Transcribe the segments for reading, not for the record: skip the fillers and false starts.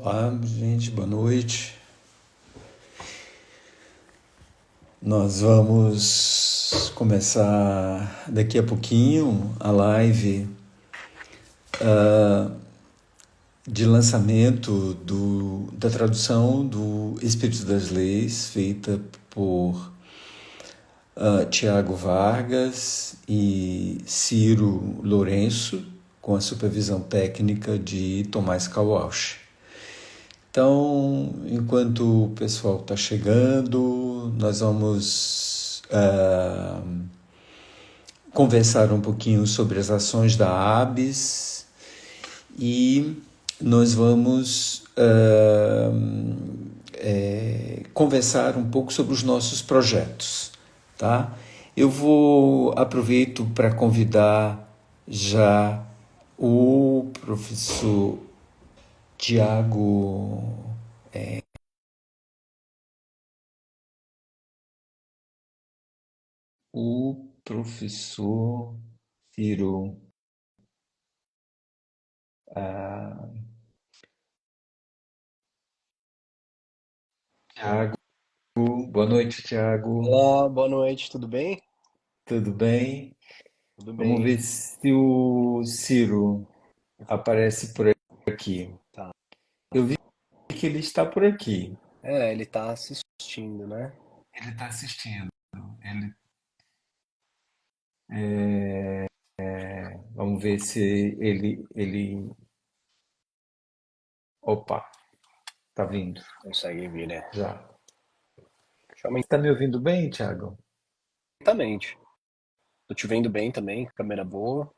Olá, gente, boa noite. Nós vamos começar daqui a pouquinho a live de lançamento da tradução do Espírito das Leis, feita por Tiago Vargas e Ciro Lourenço, com a supervisão técnica de Tomás Kawauch. Então, enquanto o pessoal está chegando, nós vamos conversar um pouquinho sobre as ações da ABS e nós vamos conversar um pouco sobre os nossos projetos, tá? Eu vou aproveito para convidar já o professor Tiago. O professor Ciro. Tiago, boa noite, Tiago. Olá, boa noite, tudo bem? Tudo bem? Tudo Vamos bem, ver se o Ciro aparece por aqui. tá. Eu vi que ele está por aqui. Ele tá assistindo, né? Ele está assistindo. Vamos ver se ele. Opa, tá vindo Consegue vir, né? já. Deixa eu aumentar Está me ouvindo bem, Tiago? lentamente. Tô te vendo bem também, câmera boa.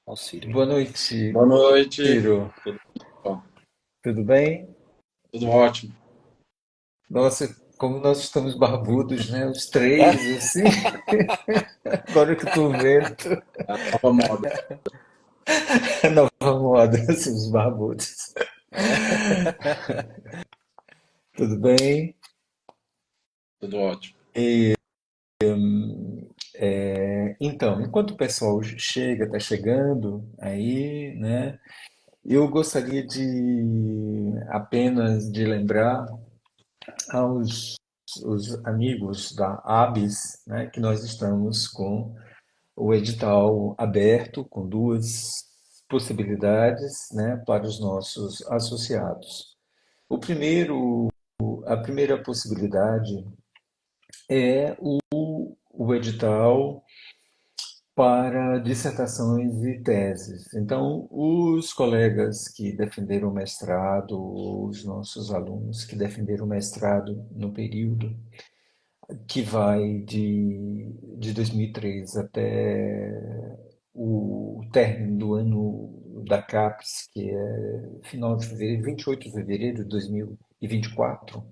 Auxílio. Boa noite, Boa noite, Ciro. tudo bom? Tudo bem? Tudo ótimo. Nossa, como nós estamos barbudos, né? Os três, assim. Agora que eu tô vendo. É a nova moda. Nova moda, assim, os barbudos. Tudo bem? Tudo ótimo. Então, enquanto o pessoal chega, está chegando aí, né? Eu gostaria de apenas de lembrar aos os amigos da ABS, né, que nós estamos com o edital aberto, com duas possibilidades, né, para os nossos associados. O primeiro, a primeira possibilidade é o edital para dissertações e teses. Então, os colegas que defenderam o mestrado, os nossos alunos que defenderam o mestrado no período que vai de 2003 até o término do ano da CAPES, que é final de fevereiro, 28 de fevereiro de 2024,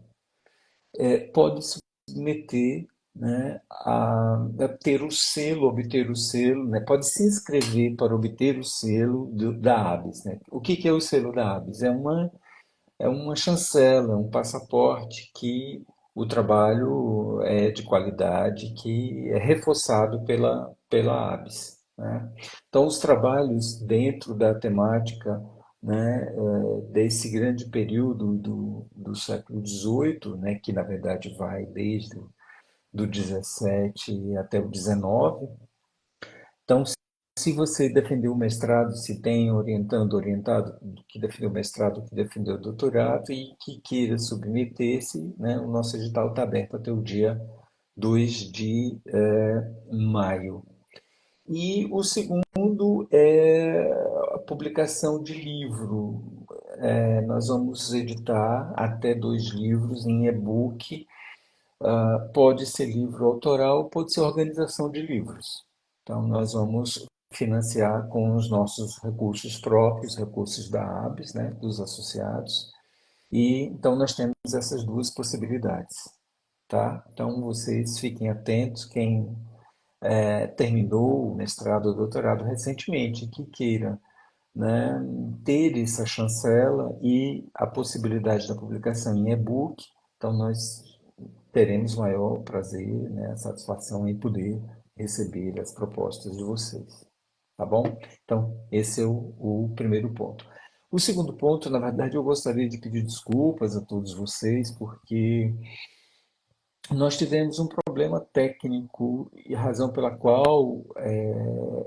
pode submeter, né, a ter o selo, obter o selo, né, pode se inscrever para obter o selo da ABS. Né? O que é o selo da ABS? É uma chancela, um passaporte que o trabalho é de qualidade, que é reforçado pela ABS, né? Então, os trabalhos dentro da temática, né, desse grande período do século XVIII, né, que na verdade vai desde do 17 até o 19. Então, se você defendeu o mestrado, se tem orientado que defendeu o mestrado, que defendeu o doutorado e que queira submeter-se, né, o nosso edital está aberto até o dia 2 de maio. E o segundo é a publicação de livro. Nós vamos editar até 2 livros em e-book. Pode ser livro autoral, pode ser organização de livros. Então, nós vamos financiar com os nossos recursos próprios, recursos da ABS, né, dos associados. E então nós temos essas duas possibilidades, tá? Então vocês fiquem atentos, quem terminou o mestrado ou doutorado recentemente, que queira, né, ter essa chancela e a possibilidade da publicação em e-book, então nós teremos maior prazer, né, satisfação em poder receber as propostas de vocês, tá bom? Então, esse é o primeiro ponto. O segundo ponto, na verdade, eu gostaria de pedir desculpas a todos vocês, porque nós tivemos um problema técnico e razão pela qual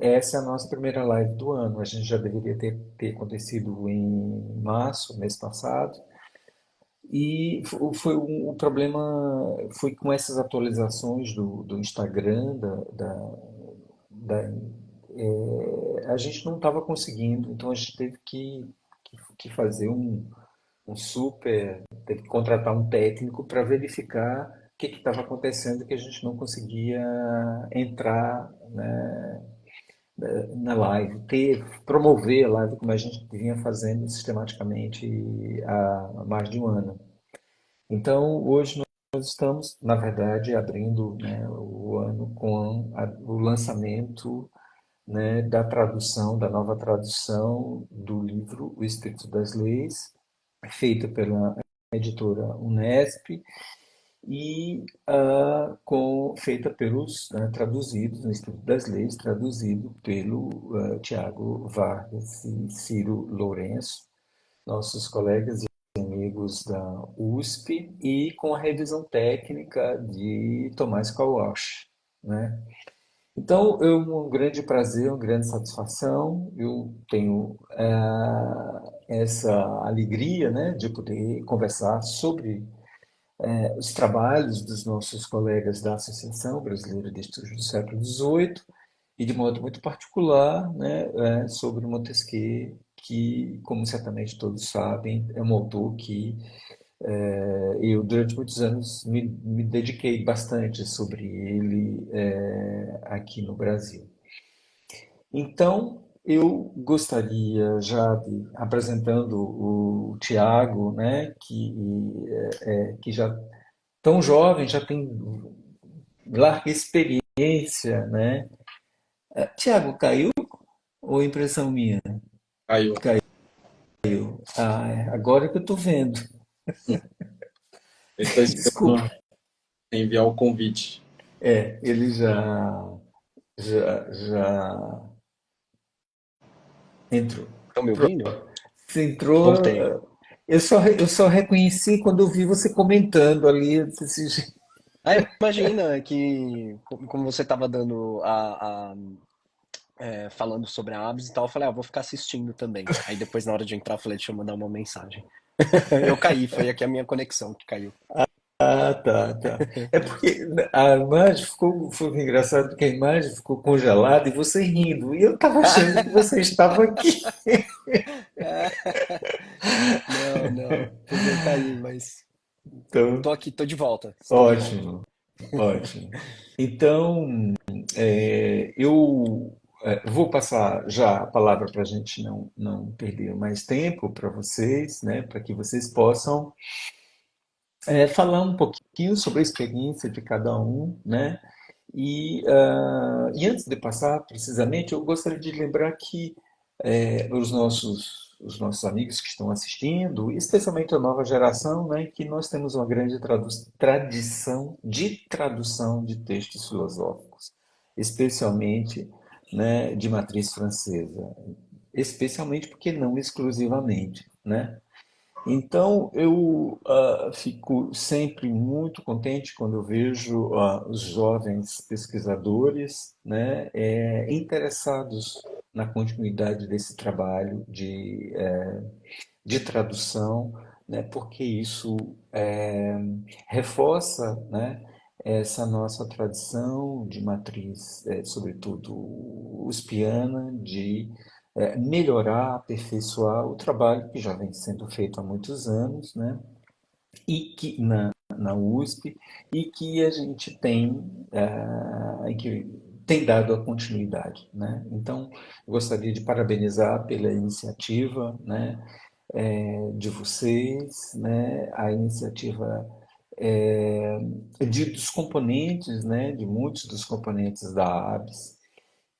essa é a nossa primeira live do ano. A gente já deveria ter acontecido em março, mês passado, e o problema foi com essas atualizações do Instagram, da- a gente não estava conseguindo, então a gente teve que fazer um super, teve que contratar um técnico para verificar o que estava acontecendo, que a gente não conseguia entrar, né, na live, promover a live como a gente vinha fazendo sistematicamente há mais de um ano. Então, hoje nós estamos, na verdade, abrindo, né, o ano com o lançamento, né, da tradução, da nova tradução do livro O Espírito das Leis, feita pela editora Unesp e feita pelos traduzidos no Espírito das Leis, traduzido pelo Tiago Vargas e Ciro Lourenço, nossos colegas e amigos da USP, e com a revisão técnica de Tomás Kauach, né? Então, é um grande prazer, uma grande satisfação. Eu tenho essa alegria, né, de poder conversar sobre os trabalhos dos nossos colegas da Associação Brasileira de Estudos do Século XVIII e, de modo muito particular, né, sobre Montesquieu, que, como certamente todos sabem, é um autor que eu, durante muitos anos, me dediquei bastante sobre ele aqui no Brasil. Então, eu gostaria já de, apresentando o Tiago, né, que já tão jovem, já tem larga experiência, né? Tiago, caiu ou é impressão minha? Caiu. Ah, agora que eu estou vendo. Ele está Desculpa. esperando enviar o convite. Ele já entrou. Estão me ouvindo? Você entrou. Voltei. Eu só reconheci quando eu vi você comentando ali. Eu disse, "Gente, Ah, imagina que, como você estava dando falando sobre a Abs e tal, eu falei, ah, vou ficar assistindo também. Aí depois, na hora de entrar, eu falei, deixa eu mandar uma mensagem. Eu caí, foi aqui a minha conexão que caiu. ah, tá, tá." É porque a imagem foi engraçado, porque a imagem ficou congelada e você rindo. E eu estava achando que você estava aqui. Não, não, podia cair, mas Então, tô aqui, tô de volta, estou de volta. ótimo, ótimo. Então, eu vou passar já a palavra para a gente não perder mais tempo para vocês, né, para que vocês possam falar um pouquinho sobre a experiência de cada um, né? E antes de passar precisamente, eu gostaria de lembrar que os nossos amigos que estão assistindo, especialmente a nova geração, né, que nós temos uma grande tradição de tradução de textos filosóficos, especialmente, né, de matriz francesa, especialmente porque não exclusivamente, né? Então, eu fico sempre muito contente quando eu vejo os jovens pesquisadores, né, interessados na continuidade desse trabalho de tradução, né, porque isso reforça, né, essa nossa tradição de matriz, sobretudo uspiana, de melhorar, aperfeiçoar o trabalho que já vem sendo feito há muitos anos, né, e que na USP e que a gente tem dado a continuidade, né? Então, eu gostaria de parabenizar pela iniciativa, né, de vocês, né, a iniciativa dos componentes, né, de muitos dos componentes da ABS,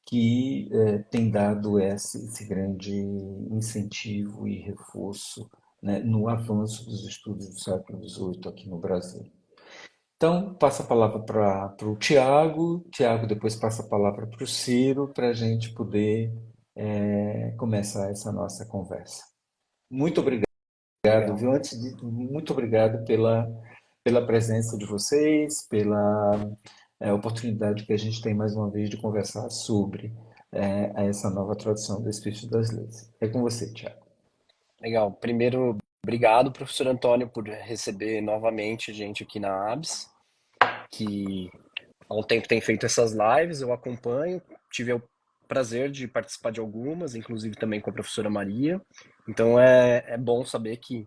que tem dado esse grande incentivo e reforço, né, no avanço dos estudos do século XVIII aqui no Brasil. Então, passa a palavra para o Tiago, Tiago depois passa a palavra para o Ciro, para a gente poder começar essa nossa conversa. Muito obrigado, Legal. viu? Antes de muito obrigado pela presença de vocês, pela oportunidade que a gente tem mais uma vez de conversar sobre essa nova tradução do Espírito das Leis. É com você, Tiago. Legal. Primeiro, obrigado, professor Antônio, por receber novamente a gente aqui na ABS, que há um tempo tem feito essas lives, eu acompanho, tive o prazer de participar de algumas, inclusive também com a professora Maria. Então é bom saber que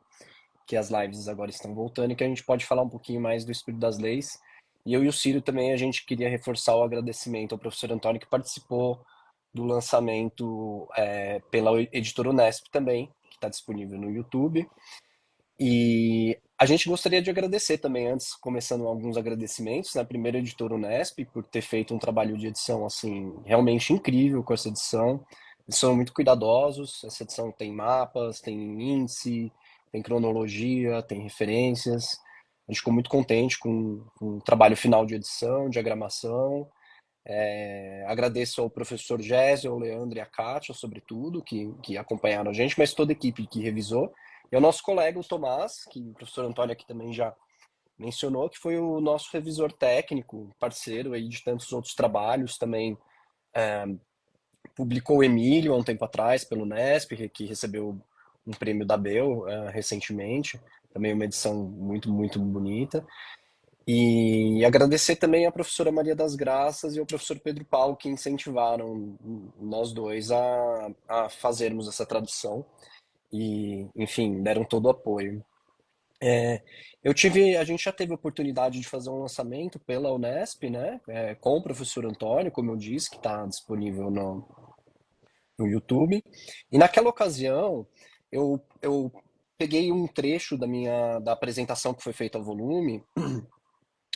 as lives agora estão voltando e que a gente pode falar um pouquinho mais do Espírito das Leis. E eu e o Ciro também, a gente queria reforçar o agradecimento ao professor Antônio que participou do lançamento pela editora Unesp também, que está disponível no YouTube. E a gente gostaria de agradecer também, antes, começando alguns agradecimentos, né? Primeiro, a editora Unesp, por ter feito um trabalho de edição, assim, realmente incrível com essa edição. Eles são muito cuidadosos, essa edição tem mapas, tem índice, tem cronologia, tem referências. A gente ficou muito contente com o trabalho final de edição, diagramação. Agradeço ao professor Gésio, ao Leandro e à Kátia, sobretudo, que acompanharam a gente, mas toda a equipe que revisou. E ao nosso colega, o Tomás, que o professor Antônio aqui também já mencionou, que foi o nosso revisor técnico, parceiro aí de tantos outros trabalhos, também publicou o Emílio há um tempo atrás pelo Nesp, que recebeu um prêmio da Bel recentemente, também uma edição muito, muito bonita. E agradecer também à professora Maria das Graças e ao professor Pedro Paulo, que incentivaram nós dois a fazermos essa tradução e, enfim, deram todo o apoio. A gente já teve a oportunidade de fazer um lançamento pela Unesp, né, com o professor Antônio, como eu disse, que está disponível no YouTube. E naquela ocasião, eu peguei um trecho da apresentação que foi feita ao volume,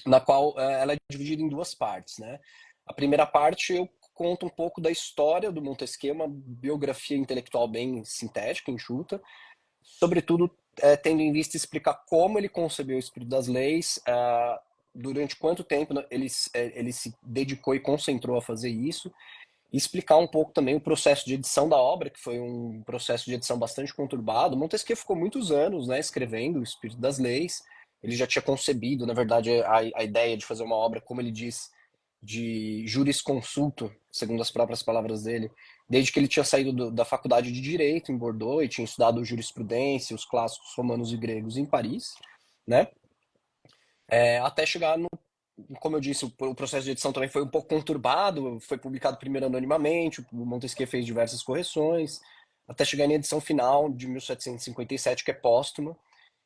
na qual ela é dividida em duas partes, né? A primeira parte eu conto um pouco da história do Montesquieu, uma biografia intelectual bem sintética, enxuta, sobretudo tendo em vista explicar como ele concebeu o espírito das leis, durante quanto tempo ele se dedicou e concentrou a fazer isso, e explicar um pouco também o processo de edição da obra, que foi um processo de edição bastante conturbado. Montesquieu ficou muitos anos, né, escrevendo o Espírito das Leis. Ele já tinha concebido, na verdade, a ideia de fazer uma obra, como ele diz, de jurisconsulto, segundo as próprias palavras dele, desde que ele tinha saído da faculdade de Direito em Bordeaux e tinha estudado jurisprudência, os clássicos romanos e gregos em Paris, né? Até chegar no, como eu disse, o processo de edição também foi um pouco conturbado, foi publicado primeiro anonimamente, o Montesquieu fez diversas correções, até chegar na edição final de 1757, que é póstuma,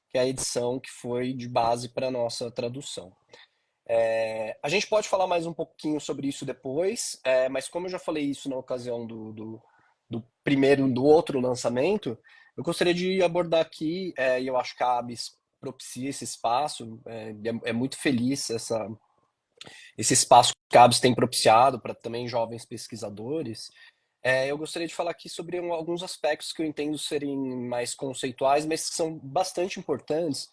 que é a edição que foi de base para a nossa tradução. A gente pode falar mais um pouquinho sobre isso depois, mas como eu já falei isso na ocasião do outro lançamento, eu gostaria de abordar aqui, e eu acho que a ABS propicia esse espaço, é muito feliz esse espaço que a ABS tem propiciado para também jovens pesquisadores. Eu gostaria de falar aqui sobre alguns aspectos que eu entendo serem mais conceituais, mas que são bastante importantes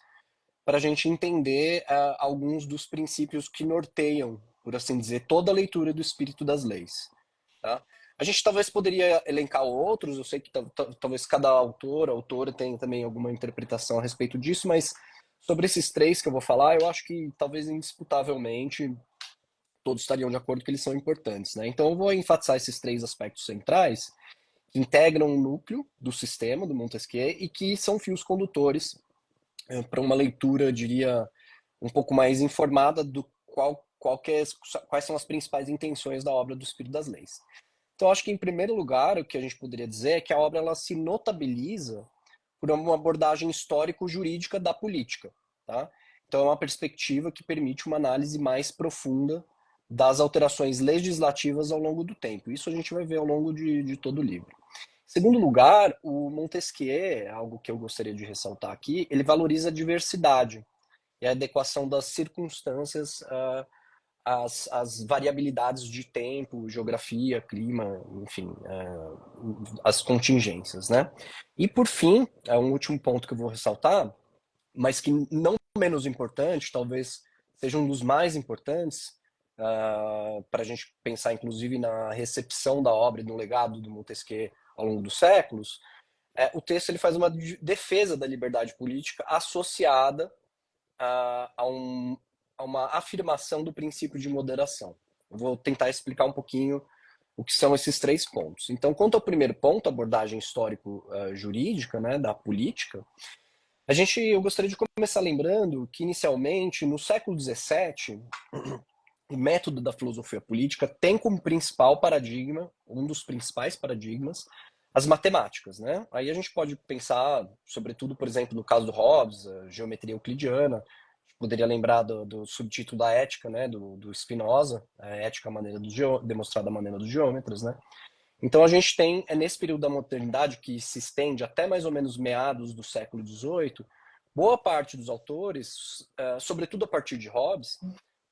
para a gente entender alguns dos princípios que norteiam, por assim dizer, toda a leitura do espírito das leis. Tá? A gente talvez poderia elencar outros, eu sei que talvez cada autora tenha também alguma interpretação a respeito disso, mas sobre esses três que eu vou falar, eu acho que talvez indisputavelmente todos estariam de acordo que eles são importantes. Né? Então eu vou enfatizar esses três aspectos centrais que integram o núcleo do sistema do Montesquieu e que são fios condutores para uma leitura, eu diria, um pouco mais informada do quais são as principais intenções da obra do Espírito das Leis. Então, acho que, em primeiro lugar, o que a gente poderia dizer é que a obra ela se notabiliza por uma abordagem histórico-jurídica da política. Tá? Então, é uma perspectiva que permite uma análise mais profunda das alterações legislativas ao longo do tempo. Isso a gente vai ver ao longo de todo o livro. Em segundo lugar, o Montesquieu, algo que eu gostaria de ressaltar aqui, ele valoriza a diversidade e a adequação das circunstâncias às variabilidades de tempo, geografia, clima, enfim, as contingências, né? E por fim, um último ponto que eu vou ressaltar, mas que não menos importante, talvez seja um dos mais importantes, para a gente pensar inclusive na recepção da obra e no legado do Montesquieu ao longo dos séculos, o texto ele faz uma defesa da liberdade política associada a, a, um, a uma afirmação do princípio de moderação. Eu vou tentar explicar um pouquinho o que são esses três pontos. Então, quanto ao primeiro ponto, abordagem histórico-jurídica, né, da política, eu gostaria de começar lembrando que, inicialmente, no século XVII, o método da filosofia política tem como principal paradigma, um dos principais paradigmas, as matemáticas, né? Aí a gente pode pensar, sobretudo, por exemplo, no caso do Hobbes, a geometria euclidiana, poderia lembrar do subtítulo da ética, né, do Spinoza, a ética à maneira demonstrada à maneira dos geômetras, né? Então a gente tem, é nesse período da modernidade, que se estende até mais ou menos meados do século XVIII, boa parte dos autores, sobretudo a partir de Hobbes,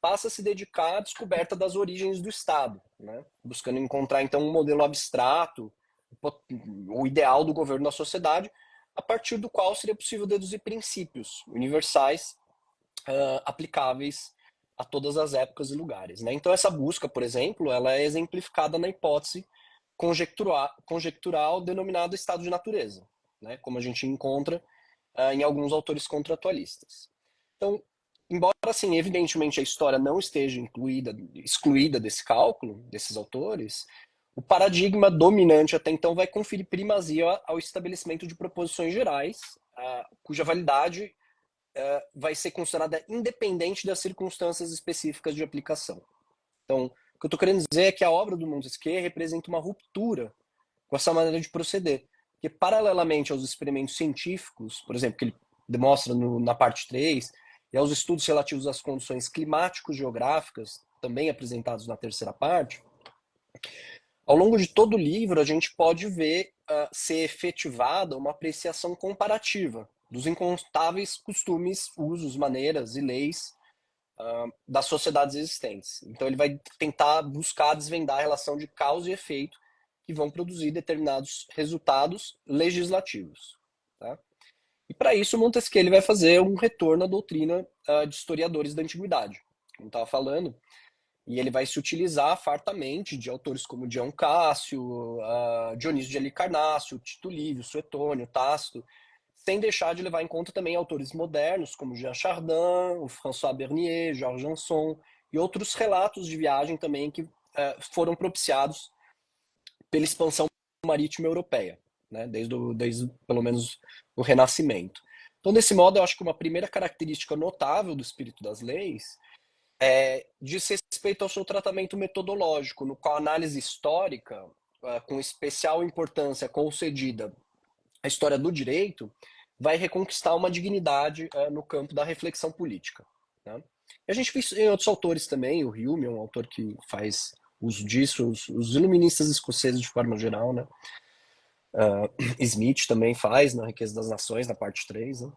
passa a se dedicar à descoberta das origens do Estado, né? Buscando encontrar então um modelo abstrato, o ideal do governo da sociedade, a partir do qual seria possível deduzir princípios universais aplicáveis a todas as épocas e lugares, né? Então essa busca, por exemplo, ela é exemplificada na hipótese conjectural denominada estado de natureza, né? Como a gente encontra em alguns autores contratualistas. Então, embora, assim, evidentemente a história não esteja excluída desse cálculo, desses autores, o paradigma dominante até então vai conferir primazia ao estabelecimento de proposições gerais, cuja validade vai ser considerada independente das circunstâncias específicas de aplicação. Então, o que eu estou querendo dizer é que a obra do Montesquieu representa uma ruptura com essa maneira de proceder, porque paralelamente aos experimentos científicos, por exemplo, que ele demonstra na parte 3, e aos estudos relativos às condições climático-geográficas, também apresentados na terceira parte, ao longo de todo o livro a gente pode ver ser efetivada uma apreciação comparativa dos incontáveis costumes, usos, maneiras e leis das sociedades existentes. Então ele vai tentar buscar desvendar a relação de causa e efeito que vão produzir determinados resultados legislativos. Tá? E para isso Montesquieu ele vai fazer um retorno à doutrina de historiadores da antiguidade, como estava falando, e ele vai se utilizar fartamente de autores como Dion Cássio, Dionísio de Halicarnássio, Tito Livio, Suetônio, Tácito, sem deixar de levar em conta também autores modernos como Jean Chardin, o François Bernier, Georges Janson e outros relatos de viagem também que foram propiciados pela expansão marítima europeia, né, desde pelo menos o Renascimento. Então, desse modo, eu acho que uma primeira característica notável do espírito das leis diz respeito ao seu tratamento metodológico, no qual a análise histórica, com especial importância concedida à história do direito, vai reconquistar uma dignidade no campo da reflexão política. Né? E a gente viu em outros autores também, o Hume é um autor que faz uso disso, os iluministas escoceses de forma geral, né? Smith também faz na Riqueza das Nações, na parte 3. Né?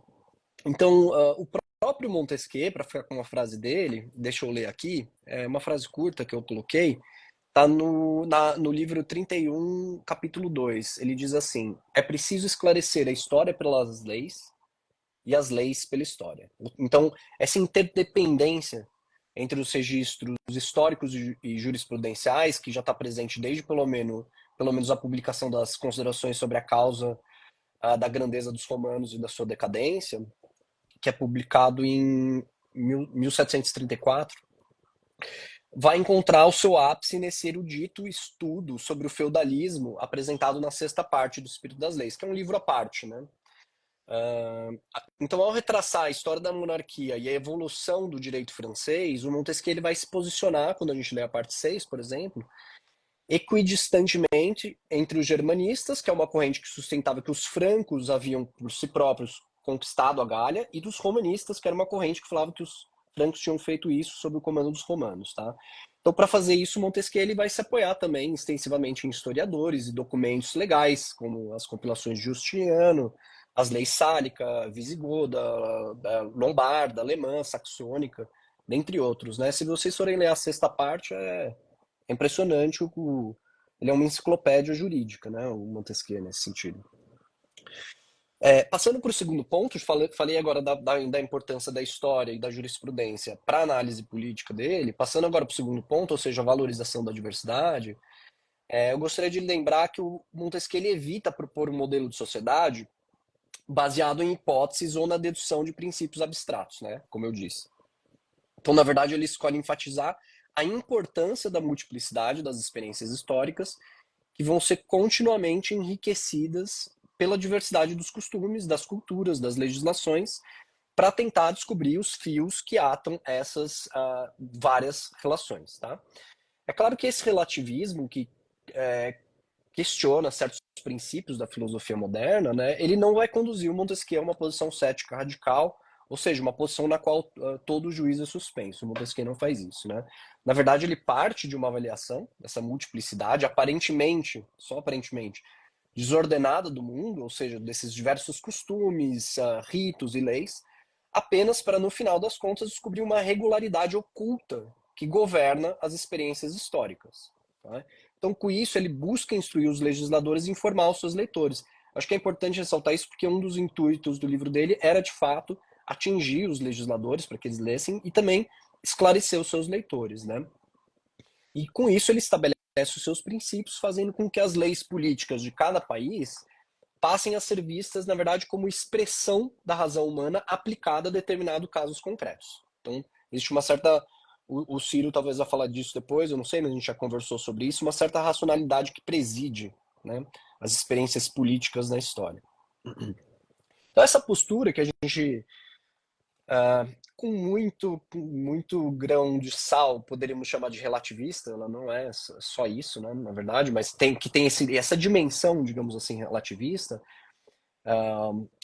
Então, o próprio Montesquieu, para ficar com uma frase dele, deixa eu ler aqui, é uma frase curta que eu coloquei, está no livro 31, capítulo 2. Ele diz assim: é preciso esclarecer a história pelas leis e as leis pela história. Então, essa interdependência entre os registros históricos e jurisprudenciais, que já está presente desde pelo menos a publicação das considerações sobre a causa da grandeza dos romanos e da sua decadência, que é publicado em 1734, vai encontrar o seu ápice nesse erudito estudo sobre o feudalismo apresentado na sexta parte do Espírito das Leis, que é um livro à parte, né? Então, ao retraçar a história da monarquia e a evolução do direito francês, o Montesquieu ele vai se posicionar, quando a gente lê a parte 6, por exemplo, equidistantemente entre os germanistas, que é uma corrente que sustentava que os francos haviam, por si próprios, conquistado a Gália, e dos romanistas, que era uma corrente que falava que os francos tinham feito isso sob o comando dos romanos. Tá? Então, para fazer isso, Montesquieu ele vai se apoiar também extensivamente em historiadores e documentos legais, como as compilações de Justiniano, as leis sálica, visigoda, lombarda, alemã, saxônica, dentre outros. Né? Se vocês forem ler a sexta parte, é impressionante. Ele é uma enciclopédia jurídica, né? O Montesquieu, nesse sentido. Passando para o segundo ponto, falei agora da importância da história e da jurisprudência para a análise política dele. Passando agora para o segundo ponto, ou seja, a valorização da diversidade, eu gostaria de lembrar que o Montesquieu ele evita propor um modelo de sociedade baseado em hipóteses ou na dedução de princípios abstratos, né? Como eu disse. Então, na verdade, ele escolhe enfatizar a importância da multiplicidade das experiências históricas, que vão ser continuamente enriquecidas pela diversidade dos costumes, das culturas, das legislações, para tentar descobrir os fios que atam essas várias relações. Tá? É claro que esse relativismo que questiona certos princípios da filosofia moderna, né, ele não vai conduzir o Montesquieu a uma posição cética radical, ou seja, uma posição na qual todo juízo é suspenso. O Montesquieu não faz isso. Né? Na verdade, ele parte de uma avaliação dessa multiplicidade, aparentemente, só aparentemente, desordenada do mundo, ou seja, desses diversos costumes, ritos e leis, apenas para, no final das contas, descobrir uma regularidade oculta que governa as experiências históricas. Tá? Então, com isso, ele busca instruir os legisladores e informar os seus leitores. Acho que é importante ressaltar isso porque um dos intuitos do livro dele era, de fato, atingir os legisladores para que eles lessem e também esclarecer os seus leitores. Né? E com isso, ele estabelece os seus princípios, fazendo com que as leis políticas de cada país passem a ser vistas, na verdade, como expressão da razão humana aplicada a determinados casos concretos. Então, existe uma certa. O Ciro talvez vá falar disso depois, eu não sei, mas a gente já conversou sobre isso, uma certa racionalidade que preside, né, as experiências políticas na história. Então, essa postura que a gente, com muito grão de sal, poderíamos chamar de relativista, ela não é só isso, né, na verdade, mas tem essa dimensão, digamos assim, relativista,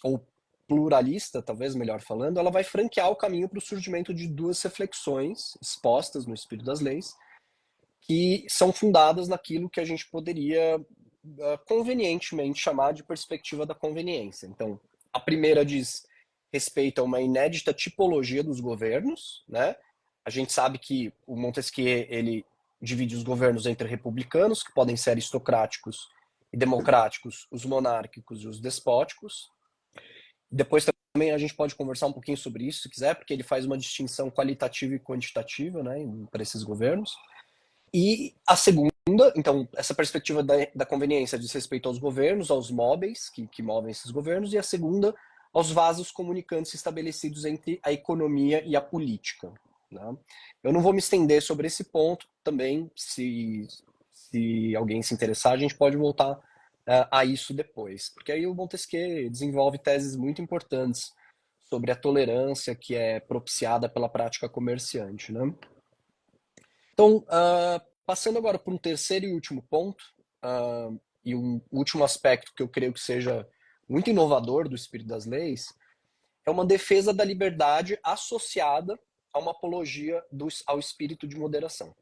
ou pluralista, talvez melhor falando, ela vai franquear o caminho para o surgimento de duas reflexões expostas no Espírito das Leis, que são fundadas naquilo que a gente poderia convenientemente chamar de perspectiva da conveniência. Então, a primeira diz respeito a uma inédita tipologia dos governos, né? A gente sabe que o Montesquieu ele divide os governos entre republicanos, que podem ser aristocráticos e democráticos, os monárquicos e os despóticos. Depois também a gente pode conversar um pouquinho sobre isso, se quiser, porque ele faz uma distinção qualitativa e quantitativa, né, para esses governos. E a segunda, então, essa perspectiva da conveniência diz respeito aos governos, aos móveis que movem esses governos, e a segunda, aos vasos comunicantes estabelecidos entre a economia e a política. Né? Eu não vou me estender sobre esse ponto também, se alguém se interessar, a gente pode voltar a isso depois, porque aí o Montesquieu desenvolve teses muito importantes sobre a tolerância que é propiciada pela prática comerciante. Né? Então, passando agora para um terceiro e último ponto, e um último aspecto que eu creio que seja muito inovador do espírito das leis, é uma defesa da liberdade associada a uma apologia ao espírito de moderação.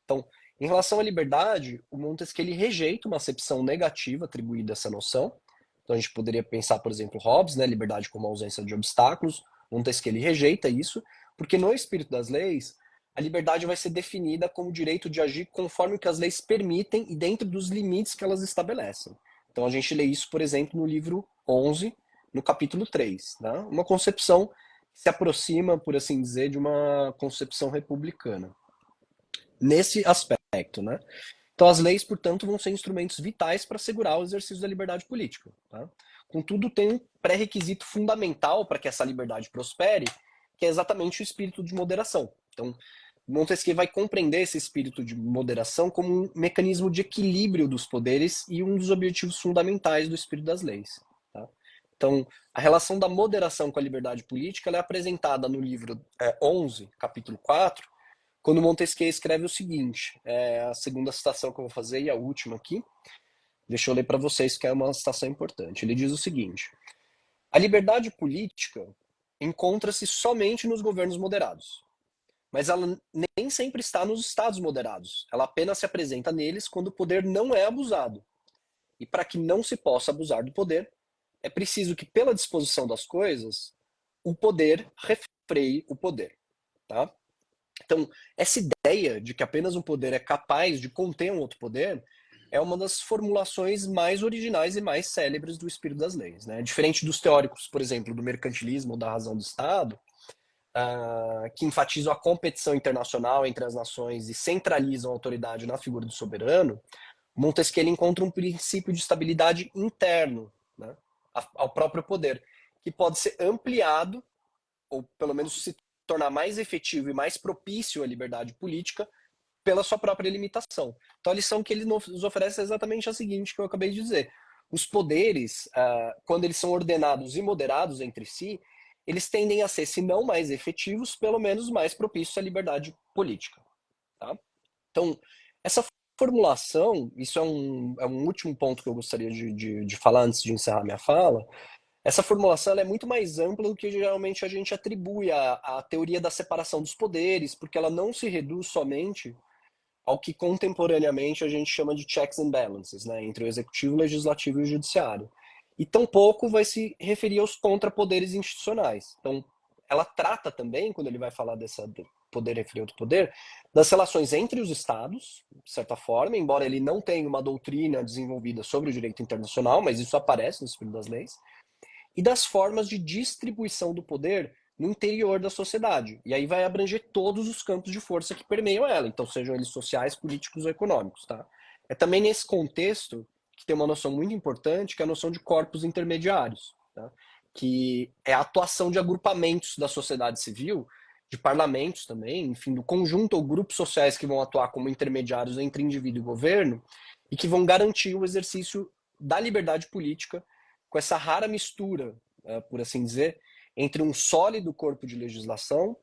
Então, em relação à liberdade, o Montesquieu ele rejeita uma acepção negativa atribuída a essa noção. Então, a gente poderia pensar, por exemplo, Hobbes, né, liberdade como ausência de obstáculos. Montesquieu ele rejeita isso, porque no espírito das leis, a liberdade vai ser definida como o direito de agir conforme o que as leis permitem e dentro dos limites que elas estabelecem. Então, a gente lê isso, por exemplo, no livro 11, no capítulo 3. Né? Uma concepção que se aproxima, por assim dizer, de uma concepção republicana. Nesse aspecto, né? Então, as leis, portanto, vão ser instrumentos vitais para assegurar o exercício da liberdade política. Tá? Contudo, tem um pré-requisito fundamental para que essa liberdade prospere, que é exatamente o espírito de moderação. Então, Montesquieu vai compreender esse espírito de moderação como um mecanismo de equilíbrio dos poderes e um dos objetivos fundamentais do espírito das leis. Tá? Então, a relação da moderação com a liberdade política é apresentada no livro 11, capítulo 4, quando Montesquieu escreve o seguinte, a segunda citação que eu vou fazer e a última aqui, deixa eu ler para vocês que é uma citação importante. Ele diz o seguinte: a liberdade política encontra-se somente nos governos moderados, mas ela nem sempre está nos estados moderados. Ela apenas se apresenta neles quando o poder não é abusado. E para que não se possa abusar do poder, é preciso que, pela disposição das coisas, o poder refreie o poder. Tá? Então, essa ideia de que apenas um poder é capaz de conter um outro poder é uma das formulações mais originais e mais célebres do espírito das leis. Né? Diferente dos teóricos, por exemplo, do mercantilismo ou da razão do Estado, que enfatizam a competição internacional entre as nações e centralizam a autoridade na figura do soberano, Montesquieu ele encontra um princípio de estabilidade interno, né, ao próprio poder, que pode ser ampliado, ou pelo menos se tornar mais efetivo e mais propício à liberdade política pela sua própria limitação. Então a lição que ele nos oferece é exatamente a seguinte que eu acabei de dizer. Os poderes, quando eles são ordenados e moderados entre si, eles tendem a ser, se não mais efetivos, pelo menos mais propícios à liberdade política. Tá? Então, essa formulação, isso é um último ponto que eu gostaria de falar antes de encerrar minha fala. Essa formulação ela é muito mais ampla do que geralmente a gente atribui à teoria da separação dos poderes, porque ela não se reduz somente ao que contemporaneamente a gente chama de checks and balances, né, entre o executivo, o legislativo e o judiciário. E tampouco vai se referir aos contrapoderes institucionais. Então, ela trata também, quando ele vai falar dessa poder referir outro poder, das relações entre os estados, de certa forma, embora ele não tenha uma doutrina desenvolvida sobre o direito internacional, mas isso aparece no Espírito das Leis, e das formas de distribuição do poder no interior da sociedade. E aí vai abranger todos os campos de força que permeiam ela, então sejam eles sociais, políticos ou econômicos. Tá? É também nesse contexto que tem uma noção muito importante, que é a noção de corpos intermediários, tá? Que é a atuação de agrupamentos da sociedade civil, de parlamentos também, enfim, do conjunto ou grupos sociais que vão atuar como intermediários entre indivíduo e governo e que vão garantir o exercício da liberdade política com essa rara mistura, por assim dizer, entre um sólido corpo de legislação,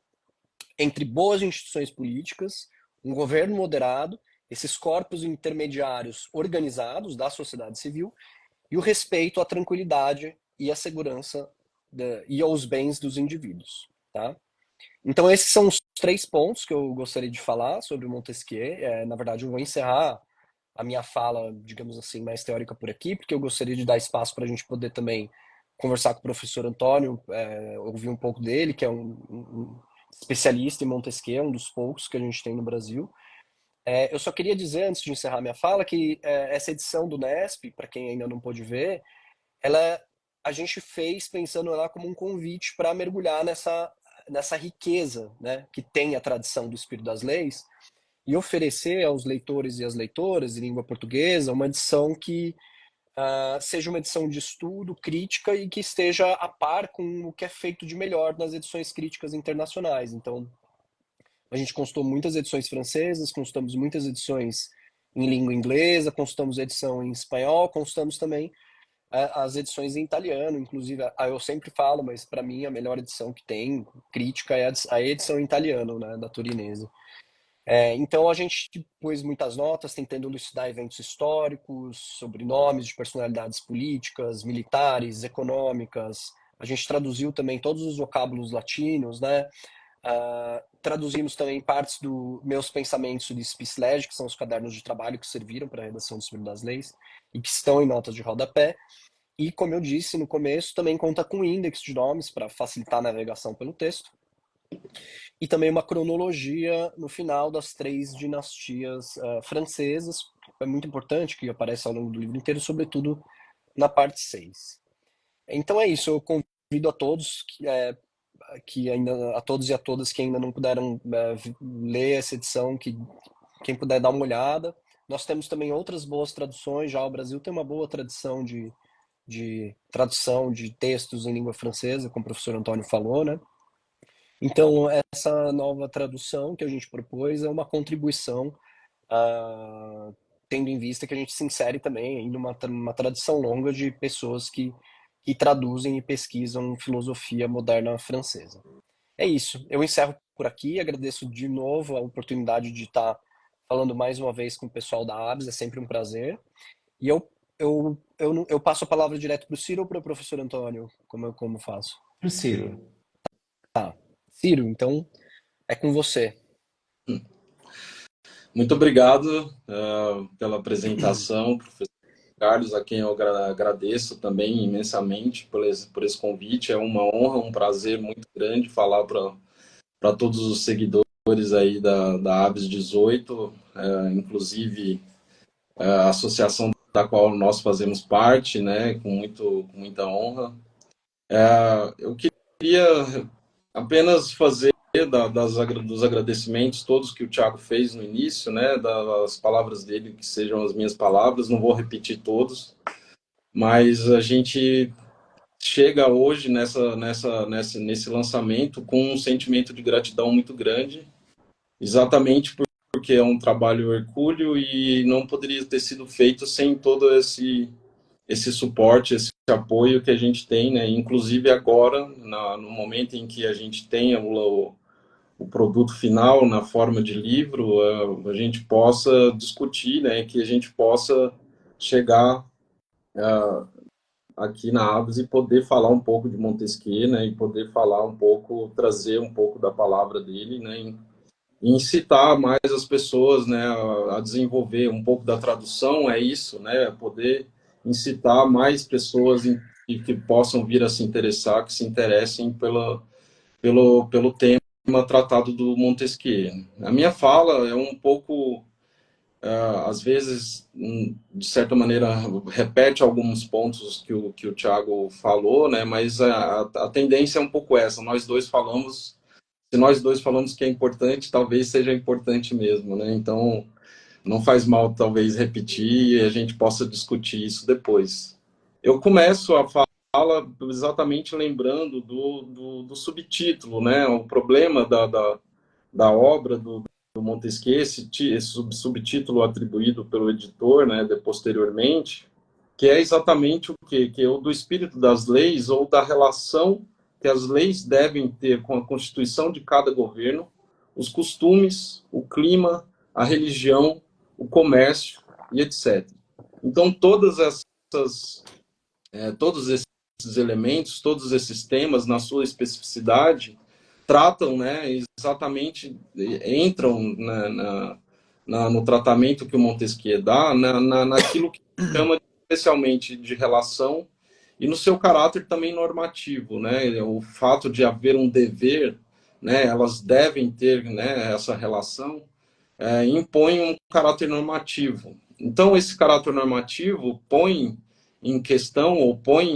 entre boas instituições políticas, um governo moderado, esses corpos intermediários organizados da sociedade civil e o respeito à tranquilidade e à segurança e aos bens dos indivíduos. Tá? Então esses são os 3 pontos que eu gostaria de falar sobre Montesquieu. Na verdade, eu vou encerrar a minha fala, digamos assim, mais teórica por aqui, porque eu gostaria de dar espaço para a gente poder também conversar com o professor Antônio, ouvir um pouco dele, que é um especialista em Montesquieu, um dos poucos que a gente tem no Brasil. Eu só queria dizer, antes de encerrar minha fala, que essa edição do Nesp, para quem ainda não pôde ver, ela a gente fez pensando lá como um convite para mergulhar nessa riqueza, né, que tem a tradição do Espírito das Leis, e oferecer aos leitores e às leitoras em língua portuguesa uma edição que seja uma edição de estudo, crítica e que esteja a par com o que é feito de melhor nas edições críticas internacionais. Então, a gente consultou muitas edições francesas, consultamos muitas edições em língua inglesa, consultamos edição em espanhol, consultamos também as edições em italiano, inclusive, eu sempre falo, mas para mim a melhor edição que tem, crítica, é a edição em italiano, né, da Torinese. Então a gente pôs muitas notas tentando elucidar eventos históricos, sobre nomes de personalidades políticas, militares, econômicas. A gente traduziu também todos os vocábulos latinos, né? Traduzimos também partes dos meus pensamentos de Spislege, que são os cadernos de trabalho que serviram para a redação do Espírito das Leis e que estão em notas de rodapé. E, como eu disse no começo, também conta com índice de nomes para facilitar a navegação pelo texto e também uma cronologia no final das 3 dinastias francesas. É muito importante, que aparece ao longo do livro inteiro, sobretudo na parte 6. Então é isso, eu convido a todos que ainda, a todos e a todas que ainda não puderam ler essa edição, que quem puder dar uma olhada. Nós temos também outras boas traduções, já o Brasil tem uma boa tradição de tradução de textos em língua francesa, como o professor Antônio falou, né? Então, essa nova tradução que a gente propôs é uma contribuição, tendo em vista que a gente se insere também em uma tradição longa de pessoas que traduzem e pesquisam filosofia moderna francesa. É isso. Eu encerro por aqui. Agradeço de novo a oportunidade de estar falando mais uma vez com o pessoal da ABS. É sempre um prazer. E eu passo a palavra direto para o Ciro ou para o professor Antônio? Como faço? Pro Ciro. Ciro, então é com você. Muito obrigado pela apresentação, professor Carlos, a quem eu agradeço também imensamente por esse convite. É uma honra, um prazer muito grande falar para todos os seguidores aí da ABS 18, inclusive a associação da qual nós fazemos parte, né, com muita honra. Eu queria apenas fazer dos agradecimentos todos que o Thiago fez no início, né, das palavras dele, que sejam as minhas palavras, não vou repetir todos, mas a gente chega hoje nesse lançamento com um sentimento de gratidão muito grande, exatamente porque é um trabalho hercúleo e não poderia ter sido feito sem todo esse suporte, esse apoio que a gente tem, né? Inclusive agora, no momento em que a gente tem o produto final na forma de livro, a gente possa discutir, né? Que a gente possa chegar aqui na Abas e poder falar um pouco de Montesquieu, né? E poder falar um pouco, trazer um pouco da palavra dele, né? E incitar mais as pessoas, né? A desenvolver um pouco da tradução, é isso, né? Poder incitar mais pessoas que possam vir a se interessar, que se interessem pelo tema tratado do Montesquieu. A minha fala é um pouco, às vezes, de certa maneira, repete alguns pontos que o Thiago falou, né? Mas a tendência é um pouco essa. Se nós dois falamos que é importante, talvez seja importante mesmo, né? Então, não faz mal, talvez, repetir e a gente possa discutir isso depois. Eu começo a fala exatamente lembrando do subtítulo, né? O problema da obra do Montesquieu, esse subtítulo atribuído pelo editor, né, posteriormente, que é exatamente o quê? Que é o do espírito das leis ou da relação que as leis devem ter com a constituição de cada governo, os costumes, o clima, a religião, o comércio e etc. Então, todos esses elementos, todos esses temas, na sua especificidade, tratam, né, exatamente, entram no tratamento que o Montesquieu dá, naquilo que chama especialmente de relação e no seu caráter também normativo, né, o fato de haver um dever, né, elas devem ter, né, essa relação, impõe um caráter normativo. Então, esse caráter normativo põe em questão ou põe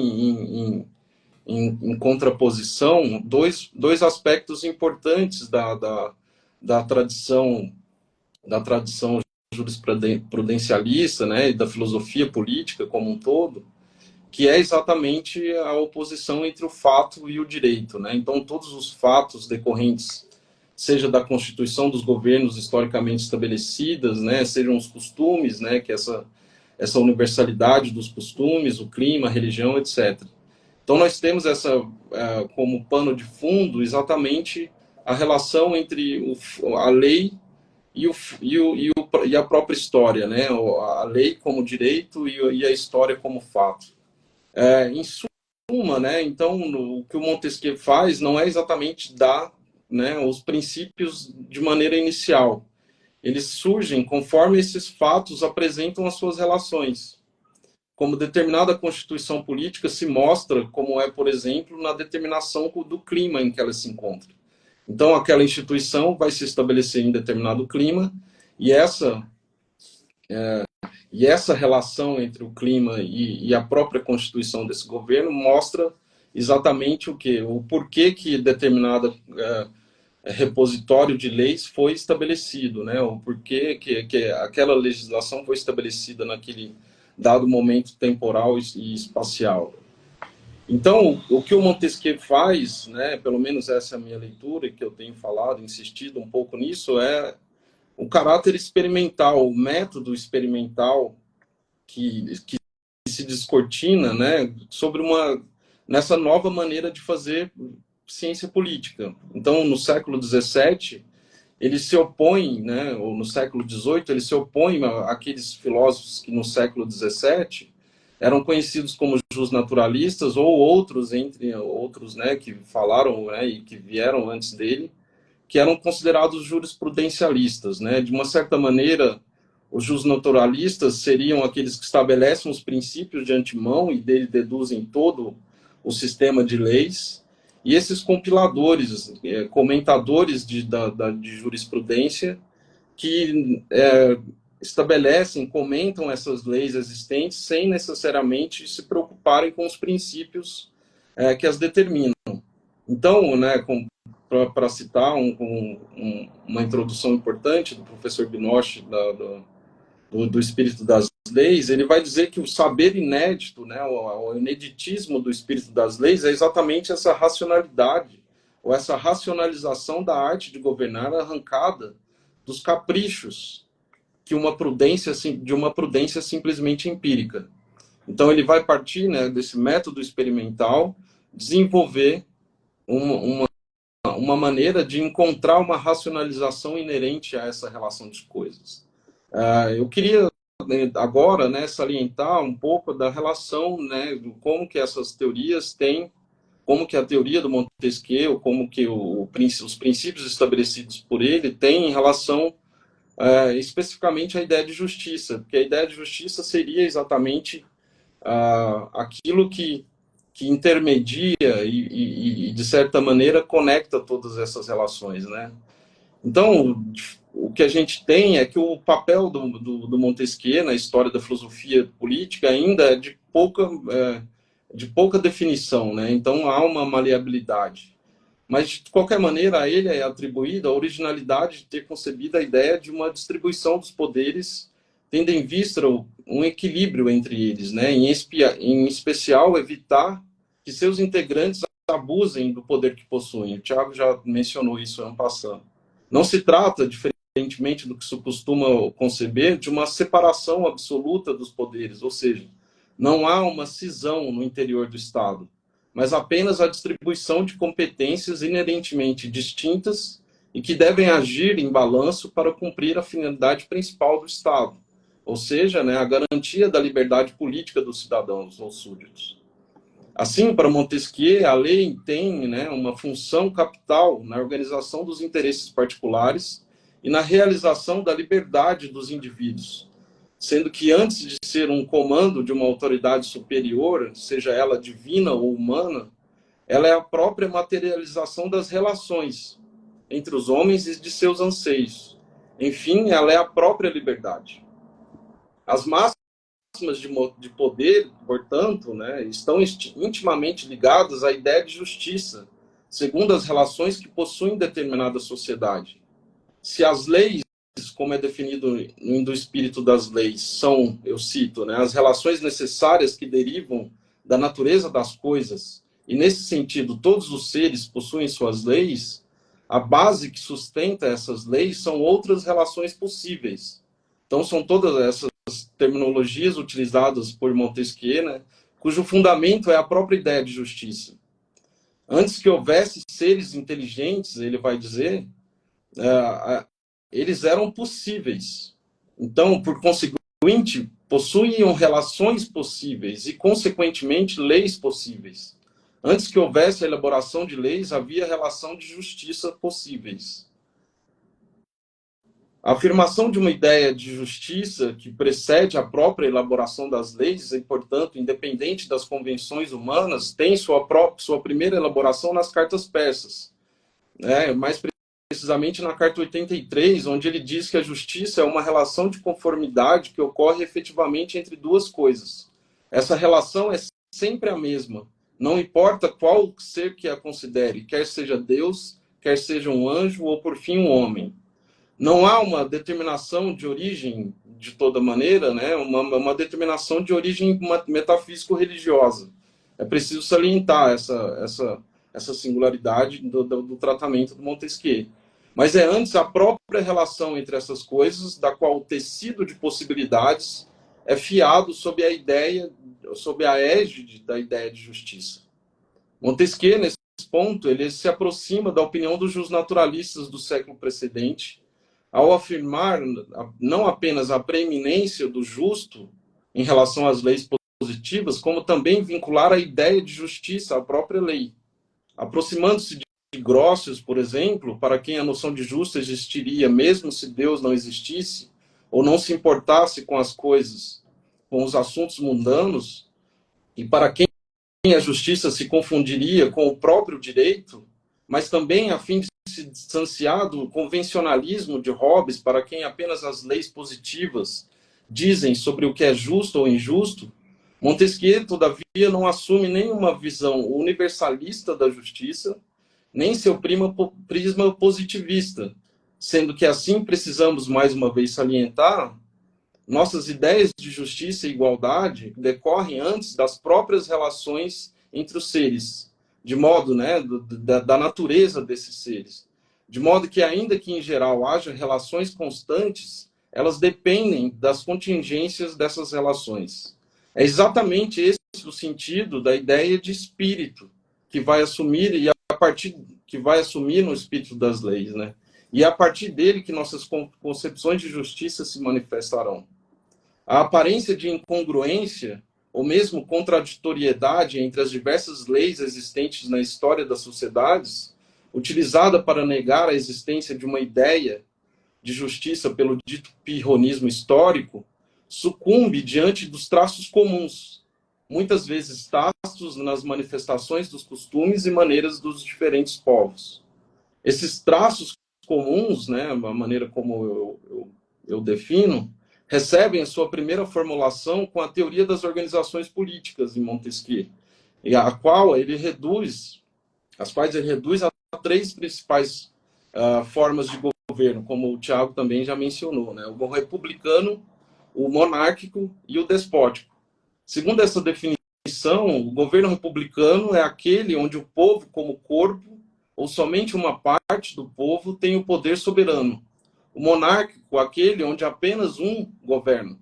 em contraposição dois aspectos importantes da tradição jurisprudencialista, né, e da filosofia política como um todo, que é exatamente a oposição entre o fato e o direito, né? Então, todos os fatos decorrentes, seja da constituição dos governos historicamente estabelecidas, né, sejam os costumes, né, que essa universalidade dos costumes, o clima, a religião, etc. Então, nós temos como pano de fundo exatamente a relação entre a lei e a própria história, né? A lei como direito e a história como fato. Em suma, né? Então, o que o Montesquieu faz não é exatamente dar, né, os princípios de maneira inicial. Eles surgem conforme esses fatos apresentam as suas relações. Como determinada constituição política se mostra, como é, por exemplo, na determinação do clima em que ela se encontra. Então, aquela instituição vai se estabelecer em determinado clima, e essa relação entre o clima e a própria constituição desse governo mostra exatamente o porquê que determinada repositório de leis foi estabelecido, né? O porquê que aquela legislação foi estabelecida naquele dado momento temporal e espacial. Então, o que o Montesquieu faz, né, pelo menos essa é a minha leitura, e que eu tenho falado, insistido um pouco nisso, é o caráter experimental, o método experimental que se descortina, né, sobre nessa nova maneira de fazer ciência política. Então, no século XVII, ele se opõe, né, ou no século XVIII, ele se opõe àqueles filósofos que no século XVII eram conhecidos como justnaturalistas, ou outros, entre outros, né, que falaram, né, e que vieram antes dele, que eram considerados jurisprudencialistas, né? De uma certa maneira, os justnaturalistas seriam aqueles que estabelecem os princípios de antemão e dele deduzem todo o sistema de leis, e esses compiladores, comentadores de jurisprudência, que estabelecem, comentam essas leis existentes sem necessariamente se preocuparem com os princípios que as determinam. Então, né, para citar uma introdução importante do professor Binoche, do espírito das leis, ele vai dizer que o saber inédito, né, o ineditismo do espírito das leis é exatamente essa racionalidade, ou essa racionalização da arte de governar arrancada dos caprichos de uma prudência simplesmente empírica. Então ele vai partir, né, desse método experimental, desenvolver uma maneira de encontrar uma racionalização inerente a essa relação de coisas. Eu queria agora, né, salientar um pouco da relação, né, de como que essas teorias têm, como que a teoria do Montesquieu, como que os princípios estabelecidos por ele têm em relação especificamente à ideia de justiça, porque a ideia de justiça seria exatamente aquilo que intermedia e, de certa maneira, conecta todas essas relações, né? Então, o que a gente tem é que o papel do Montesquieu na história da filosofia política ainda é de pouca definição, né? Então, há uma maleabilidade. Mas, de qualquer maneira, a ele é atribuída a originalidade de ter concebido a ideia de uma distribuição dos poderes, tendo em vista um equilíbrio entre eles, né? Em especial, evitar que seus integrantes abusem do poder que possuem. O Tiago já mencionou isso en passant. Não se trata, diferentemente do que se costuma conceber, de uma separação absoluta dos poderes, ou seja, não há uma cisão no interior do Estado, mas apenas a distribuição de competências inerentemente distintas e que devem agir em balanço para cumprir a finalidade principal do Estado, ou seja, né, a garantia da liberdade política dos cidadãos ou súditos. Assim, para Montesquieu, a lei tem, né, uma função capital na organização dos interesses particulares e na realização da liberdade dos indivíduos, sendo que antes de ser um comando de uma autoridade superior, seja ela divina ou humana, ela é a própria materialização das relações entre os homens e de seus anseios. Enfim, ela é a própria liberdade. As máximas de poder, portanto, né, estão intimamente ligadas à ideia de justiça, segundo as relações que possuem determinada sociedade. Se as leis, como é definido no espírito das leis, são, eu cito, né, as relações necessárias que derivam da natureza das coisas, e nesse sentido todos os seres possuem suas leis, a base que sustenta essas leis são outras relações possíveis. Então são todas essas terminologias utilizadas por Montesquieu, né, cujo fundamento é a própria ideia de justiça. Antes que houvesse seres inteligentes, ele vai dizer, eles eram possíveis. Então, por conseguinte, possuíam relações possíveis e, consequentemente, leis possíveis. Antes que houvesse a elaboração de leis, havia relação de justiça possíveis. A afirmação de uma ideia de justiça que precede a própria elaboração das leis e, portanto, independente das convenções humanas, tem sua primeira elaboração nas cartas persas. Mais precisamente na carta 83, onde ele diz que a justiça é uma relação de conformidade que ocorre efetivamente entre duas coisas. Essa relação é sempre a mesma, não importa qual ser que a considere, quer seja Deus, quer seja um anjo ou, por fim, um homem. Não há uma determinação de origem, de toda maneira, né? uma determinação de origem metafísico-religiosa. É preciso salientar essa singularidade do tratamento do Montesquieu. Mas é antes a própria relação entre essas coisas, da qual o tecido de possibilidades é fiado sob a égide da ideia de justiça. Montesquieu, nesse ponto, ele se aproxima da opinião dos justnaturalistas do século precedente, ao afirmar não apenas a preeminência do justo em relação às leis positivas, como também vincular a ideia de justiça à própria lei. Aproximando-se de Grotius, por exemplo, para quem a noção de justo existiria mesmo se Deus não existisse, ou não se importasse com as coisas, com os assuntos mundanos, e para quem a justiça se confundiria com o próprio direito, mas também a fim de se distanciar do convencionalismo de Hobbes, para quem apenas as leis positivas dizem sobre o que é justo ou injusto, Montesquieu, todavia, não assume nenhuma visão universalista da justiça, nem seu prisma positivista, sendo que assim precisamos, mais uma vez, salientar, nossas ideias de justiça e igualdade decorrem antes das próprias relações entre os seres, de modo, né, da natureza desses seres, de modo que, ainda que em geral haja relações constantes, elas dependem das contingências dessas relações. É exatamente esse o sentido da ideia de espírito que vai assumir e a partir que vai assumir no espírito das leis, né? E é a partir dele que nossas concepções de justiça se manifestarão. A aparência de incongruência ou mesmo contraditoriedade entre as diversas leis existentes na história das sociedades, utilizada para negar a existência de uma ideia de justiça pelo dito pirronismo histórico, sucumbe diante dos traços comuns, muitas vezes tácitos nas manifestações dos costumes e maneiras dos diferentes povos. Esses traços comuns, né, a maneira como eu defino, recebem a sua primeira formulação com a teoria das organizações políticas em Montesquieu, e a qual ele reduz, as quais ele reduz a três principais formas de governo, como o Tiago também já mencionou, né? O republicano, o monárquico e o despótico. Segundo essa definição, o governo republicano é aquele onde o povo, como corpo, ou somente uma parte do povo, tem o poder soberano. O monárquico, aquele onde apenas um governa,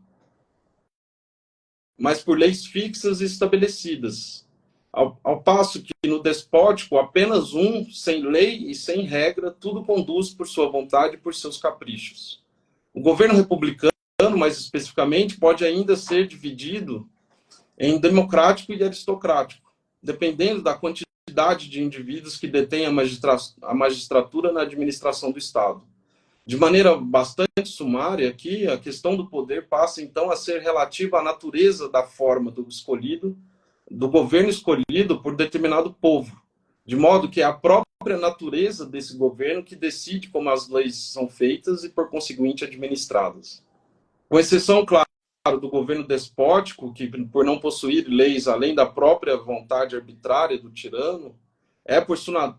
mas por leis fixas e estabelecidas. Ao passo que no despótico, apenas um, sem lei e sem regra, tudo conduz por sua vontade e por seus caprichos. O governo republicano, mais especificamente, pode ainda ser dividido em democrático e aristocrático, dependendo da quantidade de indivíduos que detêm a magistratura na administração do Estado. De maneira bastante sumária aqui, a questão do poder passa então a ser relativa à natureza da forma do escolhido, do governo escolhido por determinado povo, de modo que é a própria natureza desse governo que decide como as leis são feitas e, por conseguinte, administradas. Com exceção, claro, do governo despótico, que por não possuir leis além da própria vontade arbitrária do tirano, é por sua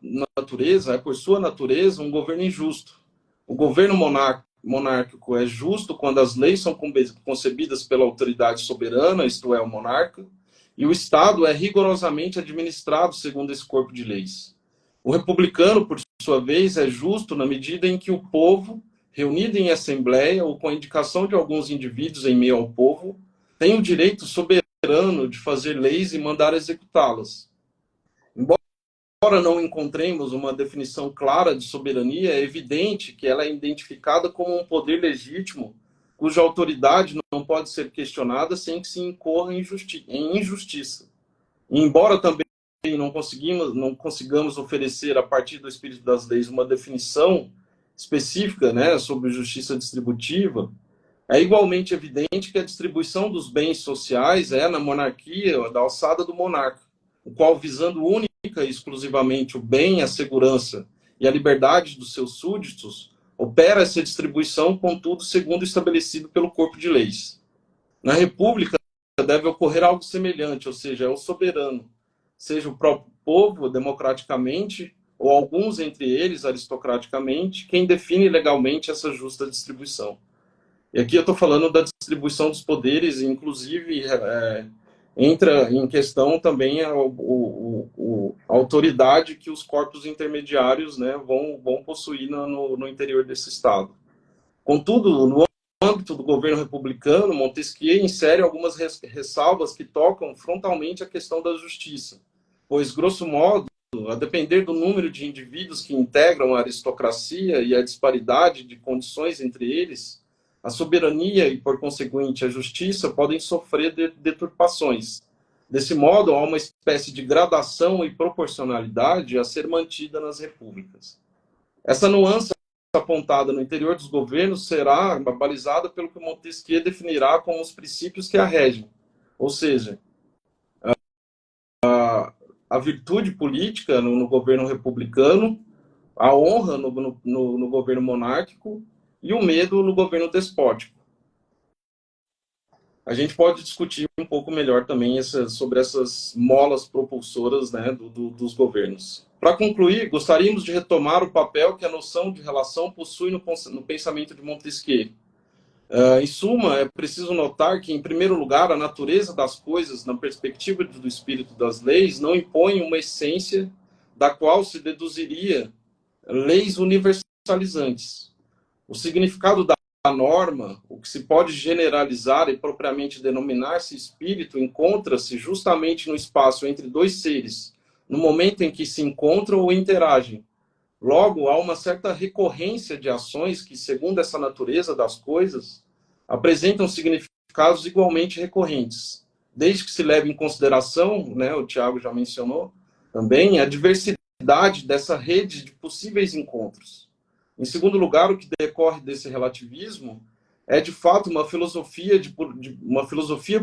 natureza um governo injusto. O governo monárquico é justo quando as leis são concebidas pela autoridade soberana, isto é, o monarca, e o Estado é rigorosamente administrado segundo esse corpo de leis. O republicano, por sua vez, é justo na medida em que o povo, reunido em assembleia ou com a indicação de alguns indivíduos em meio ao povo, tem o direito soberano de fazer leis e mandar executá-las. Embora não encontremos uma definição clara de soberania, é evidente que ela é identificada como um poder legítimo, cuja autoridade não pode ser questionada sem que se incorra em injustiça. E embora também não consigamos oferecer, a partir do espírito das leis, uma definição específica, né, sobre justiça distributiva, é igualmente evidente que a distribuição dos bens sociais é, na monarquia, da alçada do monarca, o qual, visando única e exclusivamente o bem, a segurança e a liberdade dos seus súditos, opera essa distribuição, contudo, segundo estabelecido pelo corpo de leis. Na República, deve ocorrer algo semelhante, ou seja, é o soberano, seja o próprio povo, democraticamente, ou alguns entre eles, aristocraticamente, quem define legalmente essa justa distribuição. E aqui eu estou falando da distribuição dos poderes, inclusive entra em questão também a autoridade que os corpos intermediários, né, vão possuir no interior desse Estado. Contudo, no âmbito do governo republicano, Montesquieu insere algumas ressalvas que tocam frontalmente a questão da justiça, pois, grosso modo, a depender do número de indivíduos que integram a aristocracia e a disparidade de condições entre eles, a soberania e, por conseguinte, a justiça podem sofrer deturpações. Desse modo, há uma espécie de gradação e proporcionalidade a ser mantida nas repúblicas. Essa nuance apontada no interior dos governos será balizada pelo que Montesquieu definirá como os princípios que a regem, ou seja, a virtude política no governo republicano, a honra no governo monárquico e o medo no governo despótico. A gente pode discutir um pouco melhor também sobre essas molas propulsoras, né, dos governos. Para concluir, gostaríamos de retomar o papel que a noção de relação possui no pensamento de Montesquieu. Em suma, é preciso notar que, em primeiro lugar, a natureza das coisas, na perspectiva do espírito das leis, não impõe uma essência da qual se deduziria leis universalizantes. O significado da norma, o que se pode generalizar e propriamente denominar-se espírito, encontra-se justamente no espaço entre dois seres, no momento em que se encontram ou interagem. Logo, há uma certa recorrência de ações que, segundo essa natureza das coisas, apresentam significados igualmente recorrentes, desde que se leve em consideração, né, o Tiago já mencionou, também a diversidade dessa rede de possíveis encontros. Em segundo lugar, o que decorre desse relativismo é, de fato, uma filosofia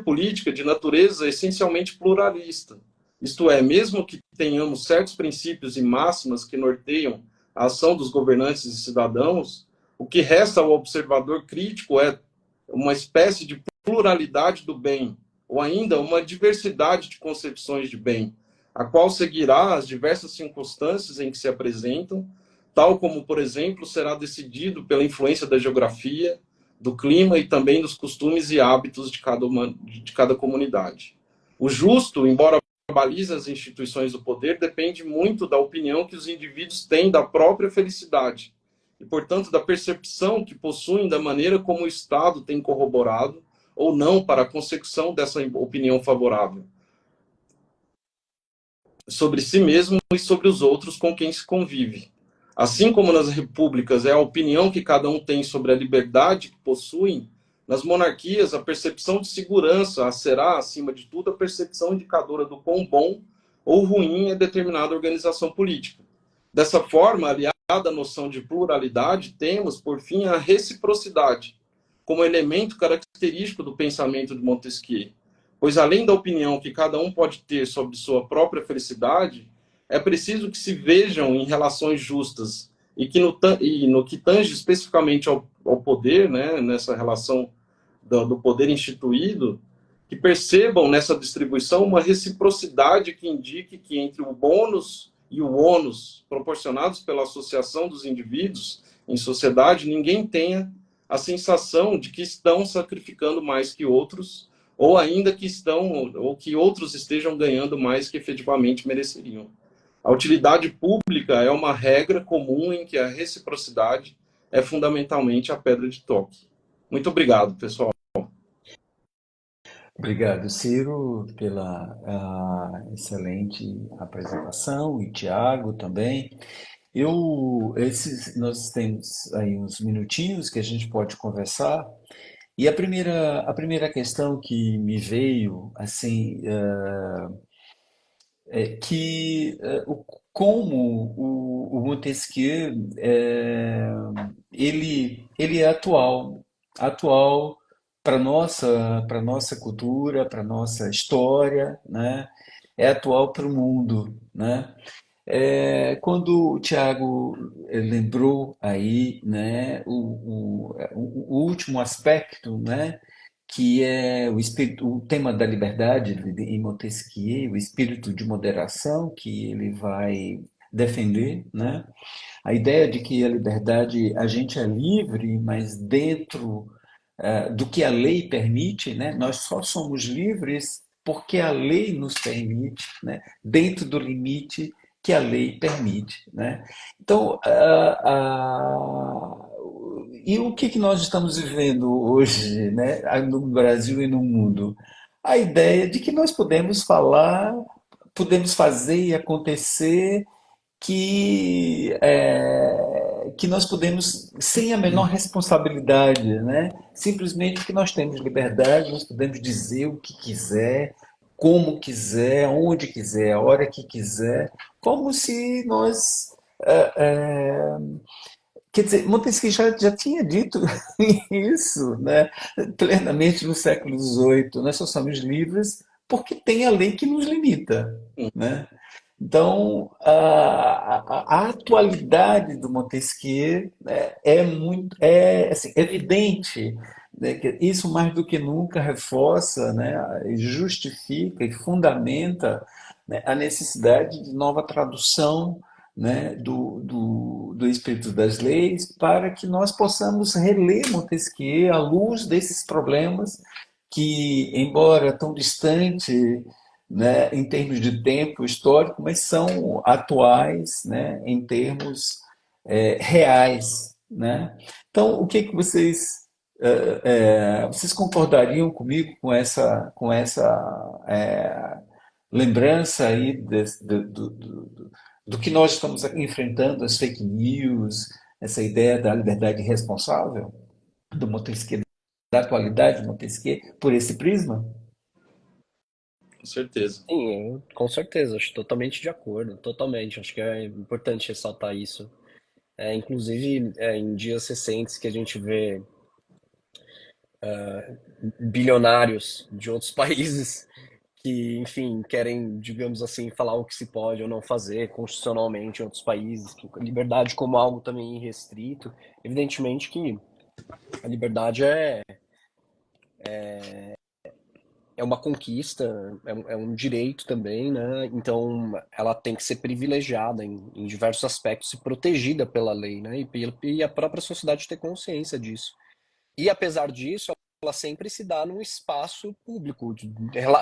política de natureza essencialmente pluralista. Isto é, mesmo que tenhamos certos princípios e máximas que norteiam a ação dos governantes e cidadãos, o que resta ao observador crítico é uma espécie de pluralidade do bem, ou ainda uma diversidade de concepções de bem, a qual seguirá as diversas circunstâncias em que se apresentam, tal como, por exemplo, será decidido pela influência da geografia, do clima e também dos costumes e hábitos de cada comunidade. O justo, embora balize as instituições do poder, depende muito da opinião que os indivíduos têm da própria felicidade e, portanto, da percepção que possuem da maneira como o Estado tem corroborado ou não para a consecução dessa opinião favorável sobre si mesmo e sobre os outros com quem se convive. Assim como nas repúblicas é a opinião que cada um tem sobre a liberdade que possuem, nas monarquias a percepção de segurança será, acima de tudo, a percepção indicadora do quão bom ou ruim é determinada organização política. Dessa forma, aliada à noção de pluralidade, temos, por fim, a reciprocidade, como elemento característico do pensamento de Montesquieu. Pois, além da opinião que cada um pode ter sobre sua própria felicidade, é preciso que se vejam em relações justas e que no que tange especificamente ao poder, né, nessa relação do poder instituído, que percebam nessa distribuição uma reciprocidade que indique que entre o bônus e o ônus proporcionados pela associação dos indivíduos em sociedade, ninguém tenha a sensação de que estão sacrificando mais que outros, ou ainda ou que outros estejam ganhando mais que efetivamente mereceriam. A utilidade pública é uma regra comum em que a reciprocidade é fundamentalmente a pedra de toque. Muito obrigado, pessoal. Obrigado, Ciro, pela excelente apresentação e Tiago também. Nós temos aí uns minutinhos que a gente pode conversar. E a primeira questão que me veio, assim, é que como o Montesquieu ele é atual para nossa cultura, para nossa história, né? É atual para o mundo, né? Quando o Tiago lembrou aí, né, o último aspecto, né, que é o tema da liberdade em Montesquieu, o espírito de moderação que ele vai defender, né? A ideia de que a liberdade, a gente é livre, mas dentro do que a lei permite, né? Nós só somos livres porque a lei nos permite, né? Dentro do limite que a lei permite, né? Então, e o que nós estamos vivendo hoje, né? No Brasil e no mundo? A ideia de que nós podemos falar, podemos fazer e acontecer que nós podemos, sem a menor responsabilidade, né? Simplesmente que nós temos liberdade, nós podemos dizer o que quiser, como quiser, onde quiser, a hora que quiser, como se nós. Quer dizer, Montesquieu já tinha dito isso, né? Plenamente no século XVIII. Nós só somos livres porque tem a lei que nos limita, né? Então, a atualidade do Montesquieu, né, é muito assim, evidente né, isso mais do que nunca reforça, né, e justifica e fundamenta, né, a necessidade de nova tradução, né, do espírito das leis para que nós possamos reler Montesquieu à luz desses problemas que, embora tão distante, né, em termos de tempo histórico, mas são atuais, né, em termos reais, né? Então, o que que vocês concordariam comigo com essa lembrança aí do que nós estamos enfrentando, as fake news, essa ideia da liberdade responsável do Montesquieu, da atualidade de Montesquieu, por esse prisma? Com certeza. Sim, com certeza, acho totalmente de acordo, totalmente. Acho que é importante ressaltar isso. Inclusive, em dias recentes que a gente vê bilionários de outros países que, enfim, querem, digamos assim, falar o que se pode ou não fazer constitucionalmente em outros países, que liberdade como algo também irrestrito. Evidentemente que a liberdade é uma conquista, é um direito também, né? Então ela tem que ser privilegiada em diversos aspectos e protegida pela lei, né? E a própria sociedade ter consciência disso. E apesar disso, ela sempre se dá num espaço público,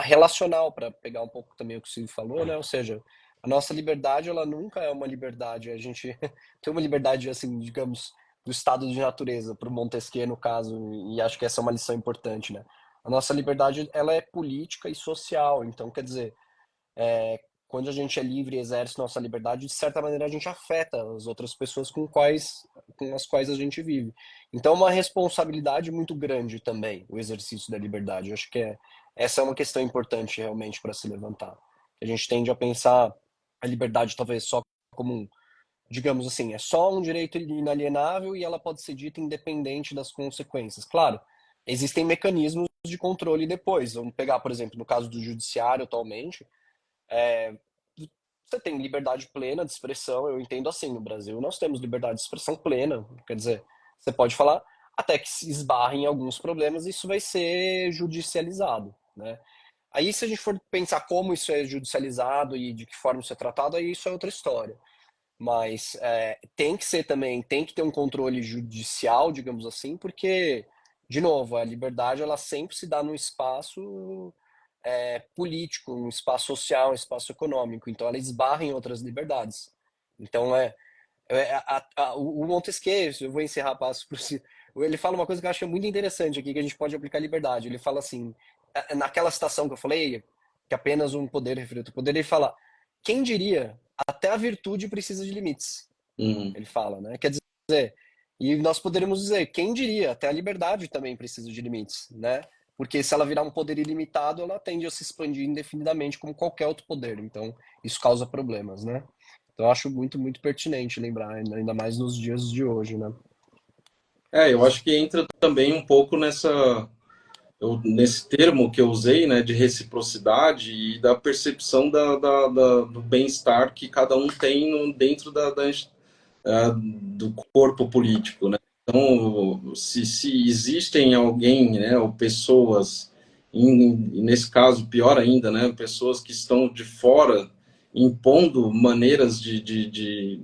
relacional, para pegar um pouco também o que o Silvio falou, né? Ou seja, a nossa liberdade, ela nunca é uma liberdade. A gente tem uma liberdade, assim, digamos, do estado de natureza, para o Montesquieu, no caso, e acho que essa é uma lição importante, né? A nossa liberdade, ela é política e social. Então, quer dizer, quando a gente é livre e exerce nossa liberdade, de certa maneira a gente afeta as outras pessoas com as quais a gente vive. Então, é uma responsabilidade muito grande também, o exercício da liberdade. Eu acho que essa é uma questão importante realmente para se levantar. A gente tende a pensar a liberdade talvez só como digamos assim, é só um direito inalienável e ela pode ser dita independente das consequências. Claro, existem mecanismos de controle depois. Vamos pegar, por exemplo, no caso do judiciário atualmente, você tem liberdade plena de expressão, eu entendo assim, no Brasil nós temos liberdade de expressão plena, quer dizer, você pode falar até que se esbarre em alguns problemas, isso vai ser judicializado, né? Aí se a gente for pensar como isso é judicializado e de que forma isso é tratado, aí isso é outra história. Mas tem que ser também, tem que ter um controle judicial, digamos assim, porque, de novo, a liberdade ela sempre se dá num espaço político, um espaço social, um espaço econômico. Então ela esbarra em outras liberdades. Então o Montesquieu, eu vou encerrar passo por si. Ele fala uma coisa que eu acho muito interessante aqui, que a gente pode aplicar a liberdade. Ele fala assim, naquela citação que eu falei, que apenas um poder refere outro poder, ele fala, quem diria, até a virtude precisa de limites. Uhum. Ele fala, né? Quer dizer, e nós poderíamos dizer, quem diria, até a liberdade também precisa de limites, né? Porque se ela virar um poder ilimitado, ela tende a se expandir indefinidamente como qualquer outro poder. Então, isso causa problemas, né? Então, eu acho muito, muito pertinente lembrar, ainda mais nos dias de hoje, né? Eu acho que entra também um pouco nesse termo que eu usei, né, de reciprocidade e da percepção do bem-estar que cada um tem dentro do corpo político, né? Então, se existem alguém, né, ou pessoas, nesse caso, pior ainda, né, pessoas que estão de fora impondo maneiras de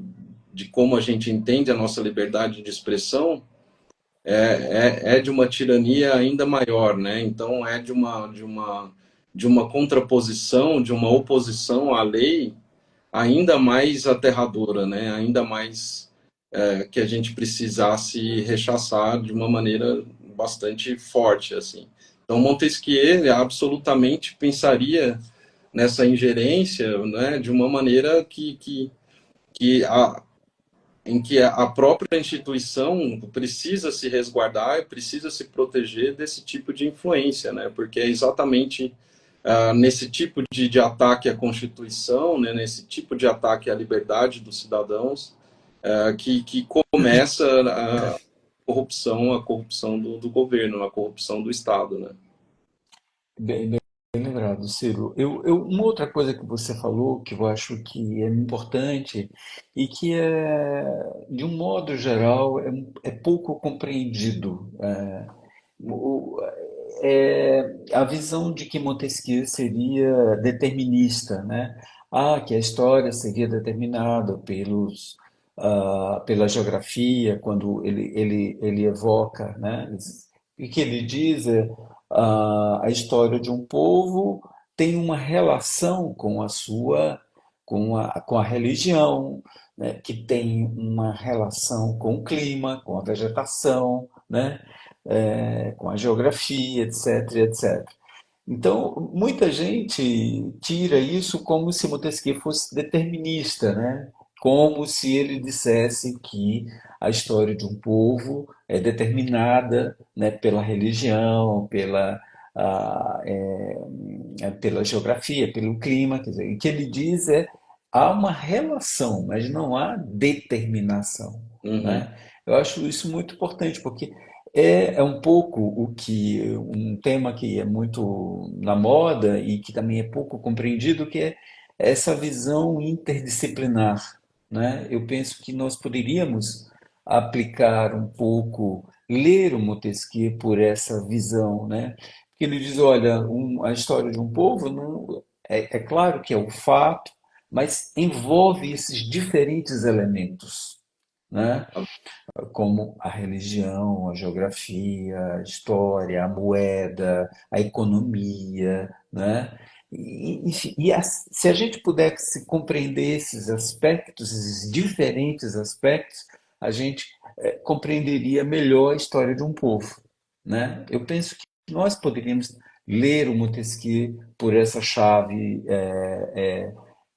como a gente entende a nossa liberdade de expressão, é de uma tirania ainda maior, né? Então, é de uma contraposição, de uma oposição à lei ainda mais aterradora, né? Ainda mais que a gente precisasse rechaçar de uma maneira bastante forte, assim. Então Montesquieu absolutamente pensaria nessa ingerência, né, de uma maneira que em que a própria instituição precisa se resguardar e precisa se proteger desse tipo de influência, né? Porque é exatamente nesse tipo de ataque à Constituição, né, nesse tipo de ataque à liberdade dos cidadãos, que começa a corrupção do governo, a corrupção do Estado, né? Bem lembrado, Ciro. Uma outra coisa que você falou que eu acho que é importante e que de um modo geral, é pouco compreendido. o- a visão de que Montesquieu seria determinista, né? Que a história seria determinada pela geografia, quando ele evoca, né? E que ele diz a história de um povo tem uma relação com a sua, com a religião, né? Que tem uma relação com o clima, com a vegetação, né? Com a geografia, etc, etc. Então, muita gente tira isso como se Montesquieu fosse determinista, né? Como se ele dissesse que a história de um povo é determinada, né, pela religião, pela geografia, pelo clima. Quer dizer, o que ele diz há uma relação, mas não há determinação, Uhum. né? Eu acho isso muito importante, porque é um pouco um tema que é muito na moda e que também é pouco compreendido, que é essa visão interdisciplinar, né? Eu penso que nós poderíamos aplicar um pouco, ler o Montesquieu por essa visão, né? Porque ele diz, olha, a história de um povo não, é claro que é o fato, mas envolve esses diferentes elementos, né? Como a religião, a geografia, a história, a moeda, a economia, né? Enfim, se a gente pudesse compreender esses aspectos, esses diferentes aspectos, a gente compreenderia melhor a história de um povo, né? Eu penso que nós poderíamos ler o Montesquieu por essa chave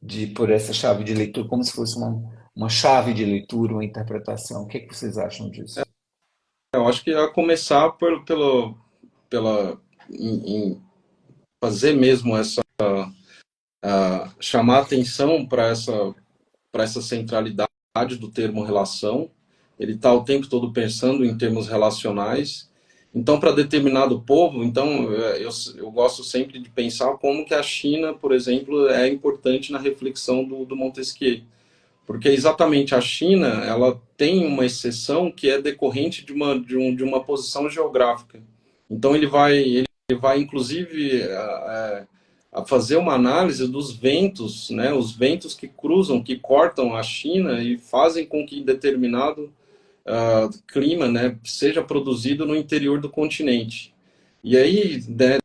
de leitura, como se fosse uma chave de leitura, uma interpretação. O que é que vocês acham disso? Eu acho que a começar pela, em fazer mesmo chamar atenção para essa centralidade do termo relação. Ele está o tempo todo pensando em termos relacionais. Então, para determinado povo, então eu gosto sempre de pensar como que a China, por exemplo, é importante na reflexão do Montesquieu. Porque exatamente a China, ela tem uma exceção que é decorrente de uma posição geográfica. Então ele vai inclusive a fazer uma análise dos ventos, né, os ventos que cruzam, que cortam a China e fazem com que determinado clima, né, seja produzido no interior do continente. E aí, né,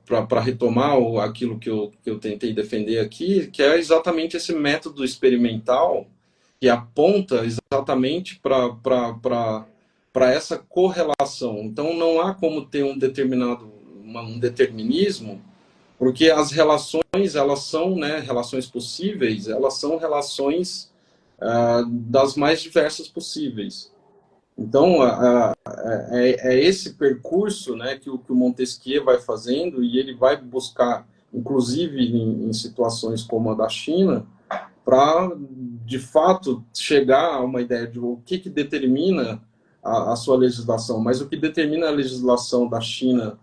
para retomar aquilo que eu tentei defender aqui, que é exatamente esse método experimental que aponta exatamente para essa correlação. Então, não há como ter um determinismo, porque as relações, elas são, né, relações possíveis, elas são relações das mais diversas possíveis. Então, é esse percurso, né, que o Montesquieu vai fazendo e ele vai buscar, inclusive em situações como a da China, para, de fato, chegar a uma ideia de o que determina a sua legislação. Mas o que determina a legislação da China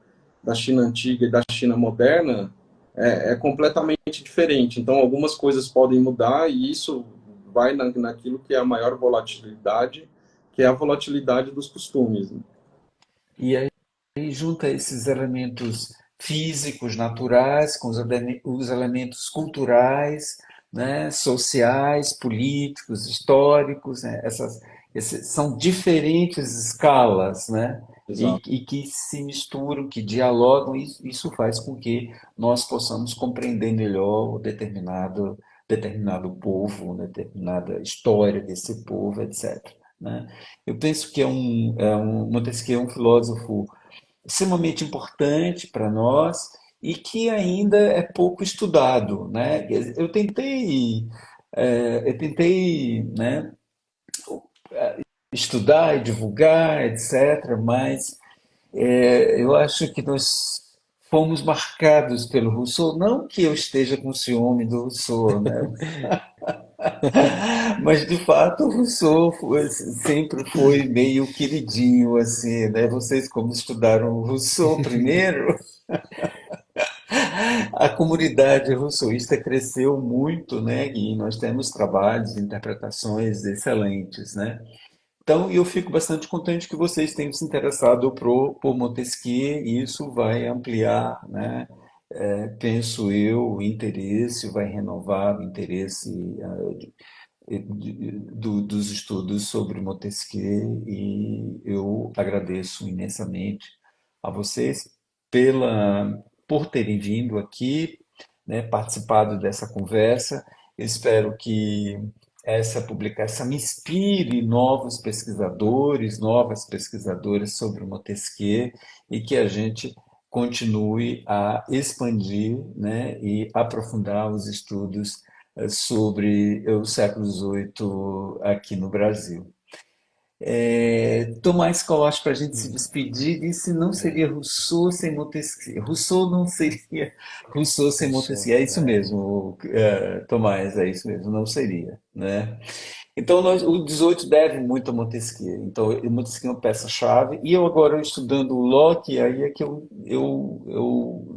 antiga e da China moderna, é completamente diferente. Então, algumas coisas podem mudar e isso vai naquilo que é a maior volatilidade, que é a volatilidade dos costumes, né? E aí junta esses elementos físicos, naturais, com os elementos culturais, né, sociais, políticos, históricos, né, são diferentes escalas, né, Exato. e que se misturam, que dialogam, e isso faz com que nós possamos compreender melhor determinado povo, determinada história desse povo, etc. Né? Eu penso que Montesquieu é um filósofo extremamente importante para nós e que ainda é pouco estudado, né? Eu tentei, né, estudar e divulgar, etc., mas eu acho que nós fomos marcados pelo Rousseau, não que eu esteja com ciúme do Rousseau, né? Mas de fato o Rousseau sempre foi meio queridinho assim, né? Vocês como estudaram o Rousseau primeiro, a comunidade rousseauista cresceu muito, né? E nós temos trabalhos, interpretações excelentes, né? Então, eu fico bastante contente que vocês tenham se interessado por Montesquieu, e isso vai ampliar, né, penso eu, o interesse, vai renovar o interesse dos estudos sobre Montesquieu, e eu agradeço imensamente a vocês por terem vindo aqui, né, participado dessa conversa. Eu espero que essa publicação inspire novos pesquisadores, novas pesquisadoras sobre Montesquieu, e que a gente continue a expandir, né, e aprofundar os estudos sobre o século XVIII aqui no Brasil. Tomás Costa, para a gente se despedir, disse não seria Rousseau sem Montesquieu. Rousseau não seria Rousseau sem Isso, Montesquieu. É isso mesmo, Tomás, é isso mesmo, não seria, né? Então, o 18 deve muito a Montesquieu. Então, Montesquieu é uma peça-chave. E eu agora, estudando o Locke, aí é que eu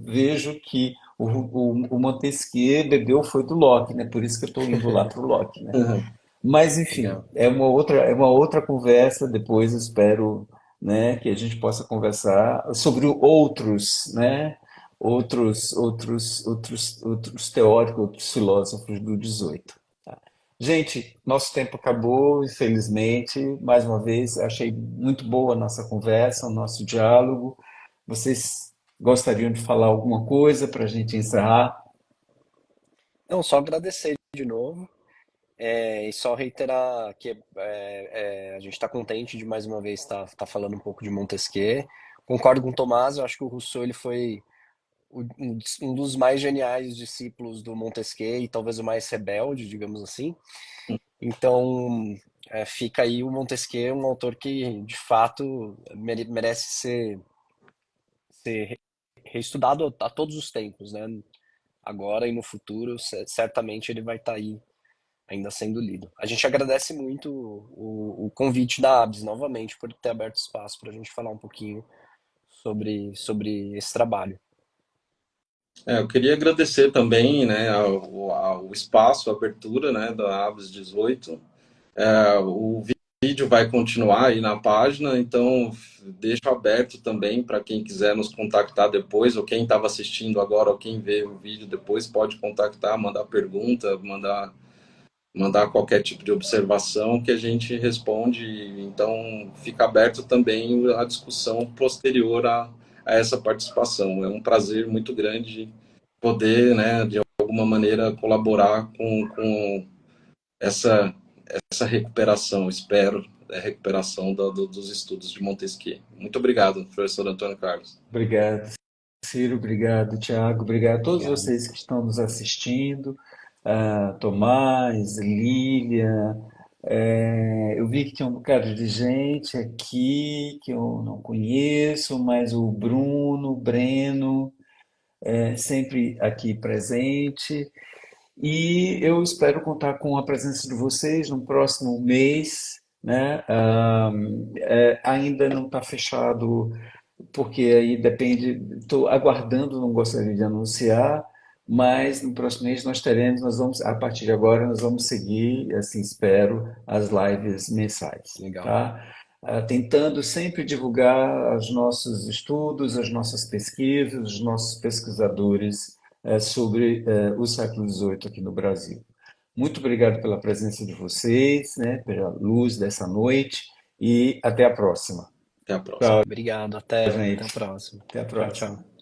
vejo que o Montesquieu bebeu foi do Locke, né? Por isso que eu estou indo lá para o Locke, né? Mas, enfim, legal. é uma outra conversa. Depois eu espero, né, que a gente possa conversar sobre outros, né, outros teóricos, outros filósofos do 18. Gente, nosso tempo acabou, infelizmente. Mais uma vez, achei muito boa a nossa conversa, o nosso diálogo. Vocês gostariam de falar alguma coisa para a gente encerrar? Não, só agradecer de novo. E só reiterar que a gente está contente de mais uma vez estar falando um pouco de Montesquieu. Concordo com o Tomás, eu acho que o Rousseau ele foi um dos mais geniais discípulos do Montesquieu e talvez o mais rebelde, digamos assim. Então, fica aí o Montesquieu, um autor que de fato merece ser reestudado a todos os tempos, né? Agora e no futuro, certamente ele vai estar aí ainda sendo lido. A gente agradece muito o convite da ABS novamente por ter aberto espaço para a gente falar um pouquinho sobre esse trabalho. Eu queria agradecer também, né, ao espaço, a abertura, né, da Aves 18. O vídeo vai continuar aí na página, então deixo aberto também para quem quiser nos contactar depois, ou quem estava assistindo agora, ou quem vê o vídeo depois, pode contactar, mandar pergunta, mandar qualquer tipo de observação que a gente responde. Então, fica aberto também a discussão posterior a essa participação. É um prazer muito grande poder, né, de alguma maneira, colaborar com essa, essa recuperação, espero, a recuperação dos estudos de Montesquieu. Muito obrigado, professor Antônio Carlos. Obrigado, Ciro, obrigado, Tiago, obrigado a todos Obrigado. vocês que estão nos assistindo, Tomás, Lília. Eu vi que tinha um bocado de gente aqui que eu não conheço, mas o Bruno, o Breno, sempre aqui presente. E eu espero contar com a presença de vocês no próximo mês, né? Ainda não está fechado, porque aí depende, estou aguardando, não gostaria de anunciar, mas no próximo mês nós vamos, a partir de agora, nós vamos seguir, assim espero, as lives mensais, Legal. tá? Tentando sempre divulgar os nossos estudos, as nossas pesquisas, os nossos pesquisadores sobre o século XVIII aqui no Brasil. Muito obrigado pela presença de vocês, né, pela luz dessa noite, e até a próxima. Até a próxima. Tchau, Obrigado. Até a gente. próxima. Até a Tchau, próxima. tchau.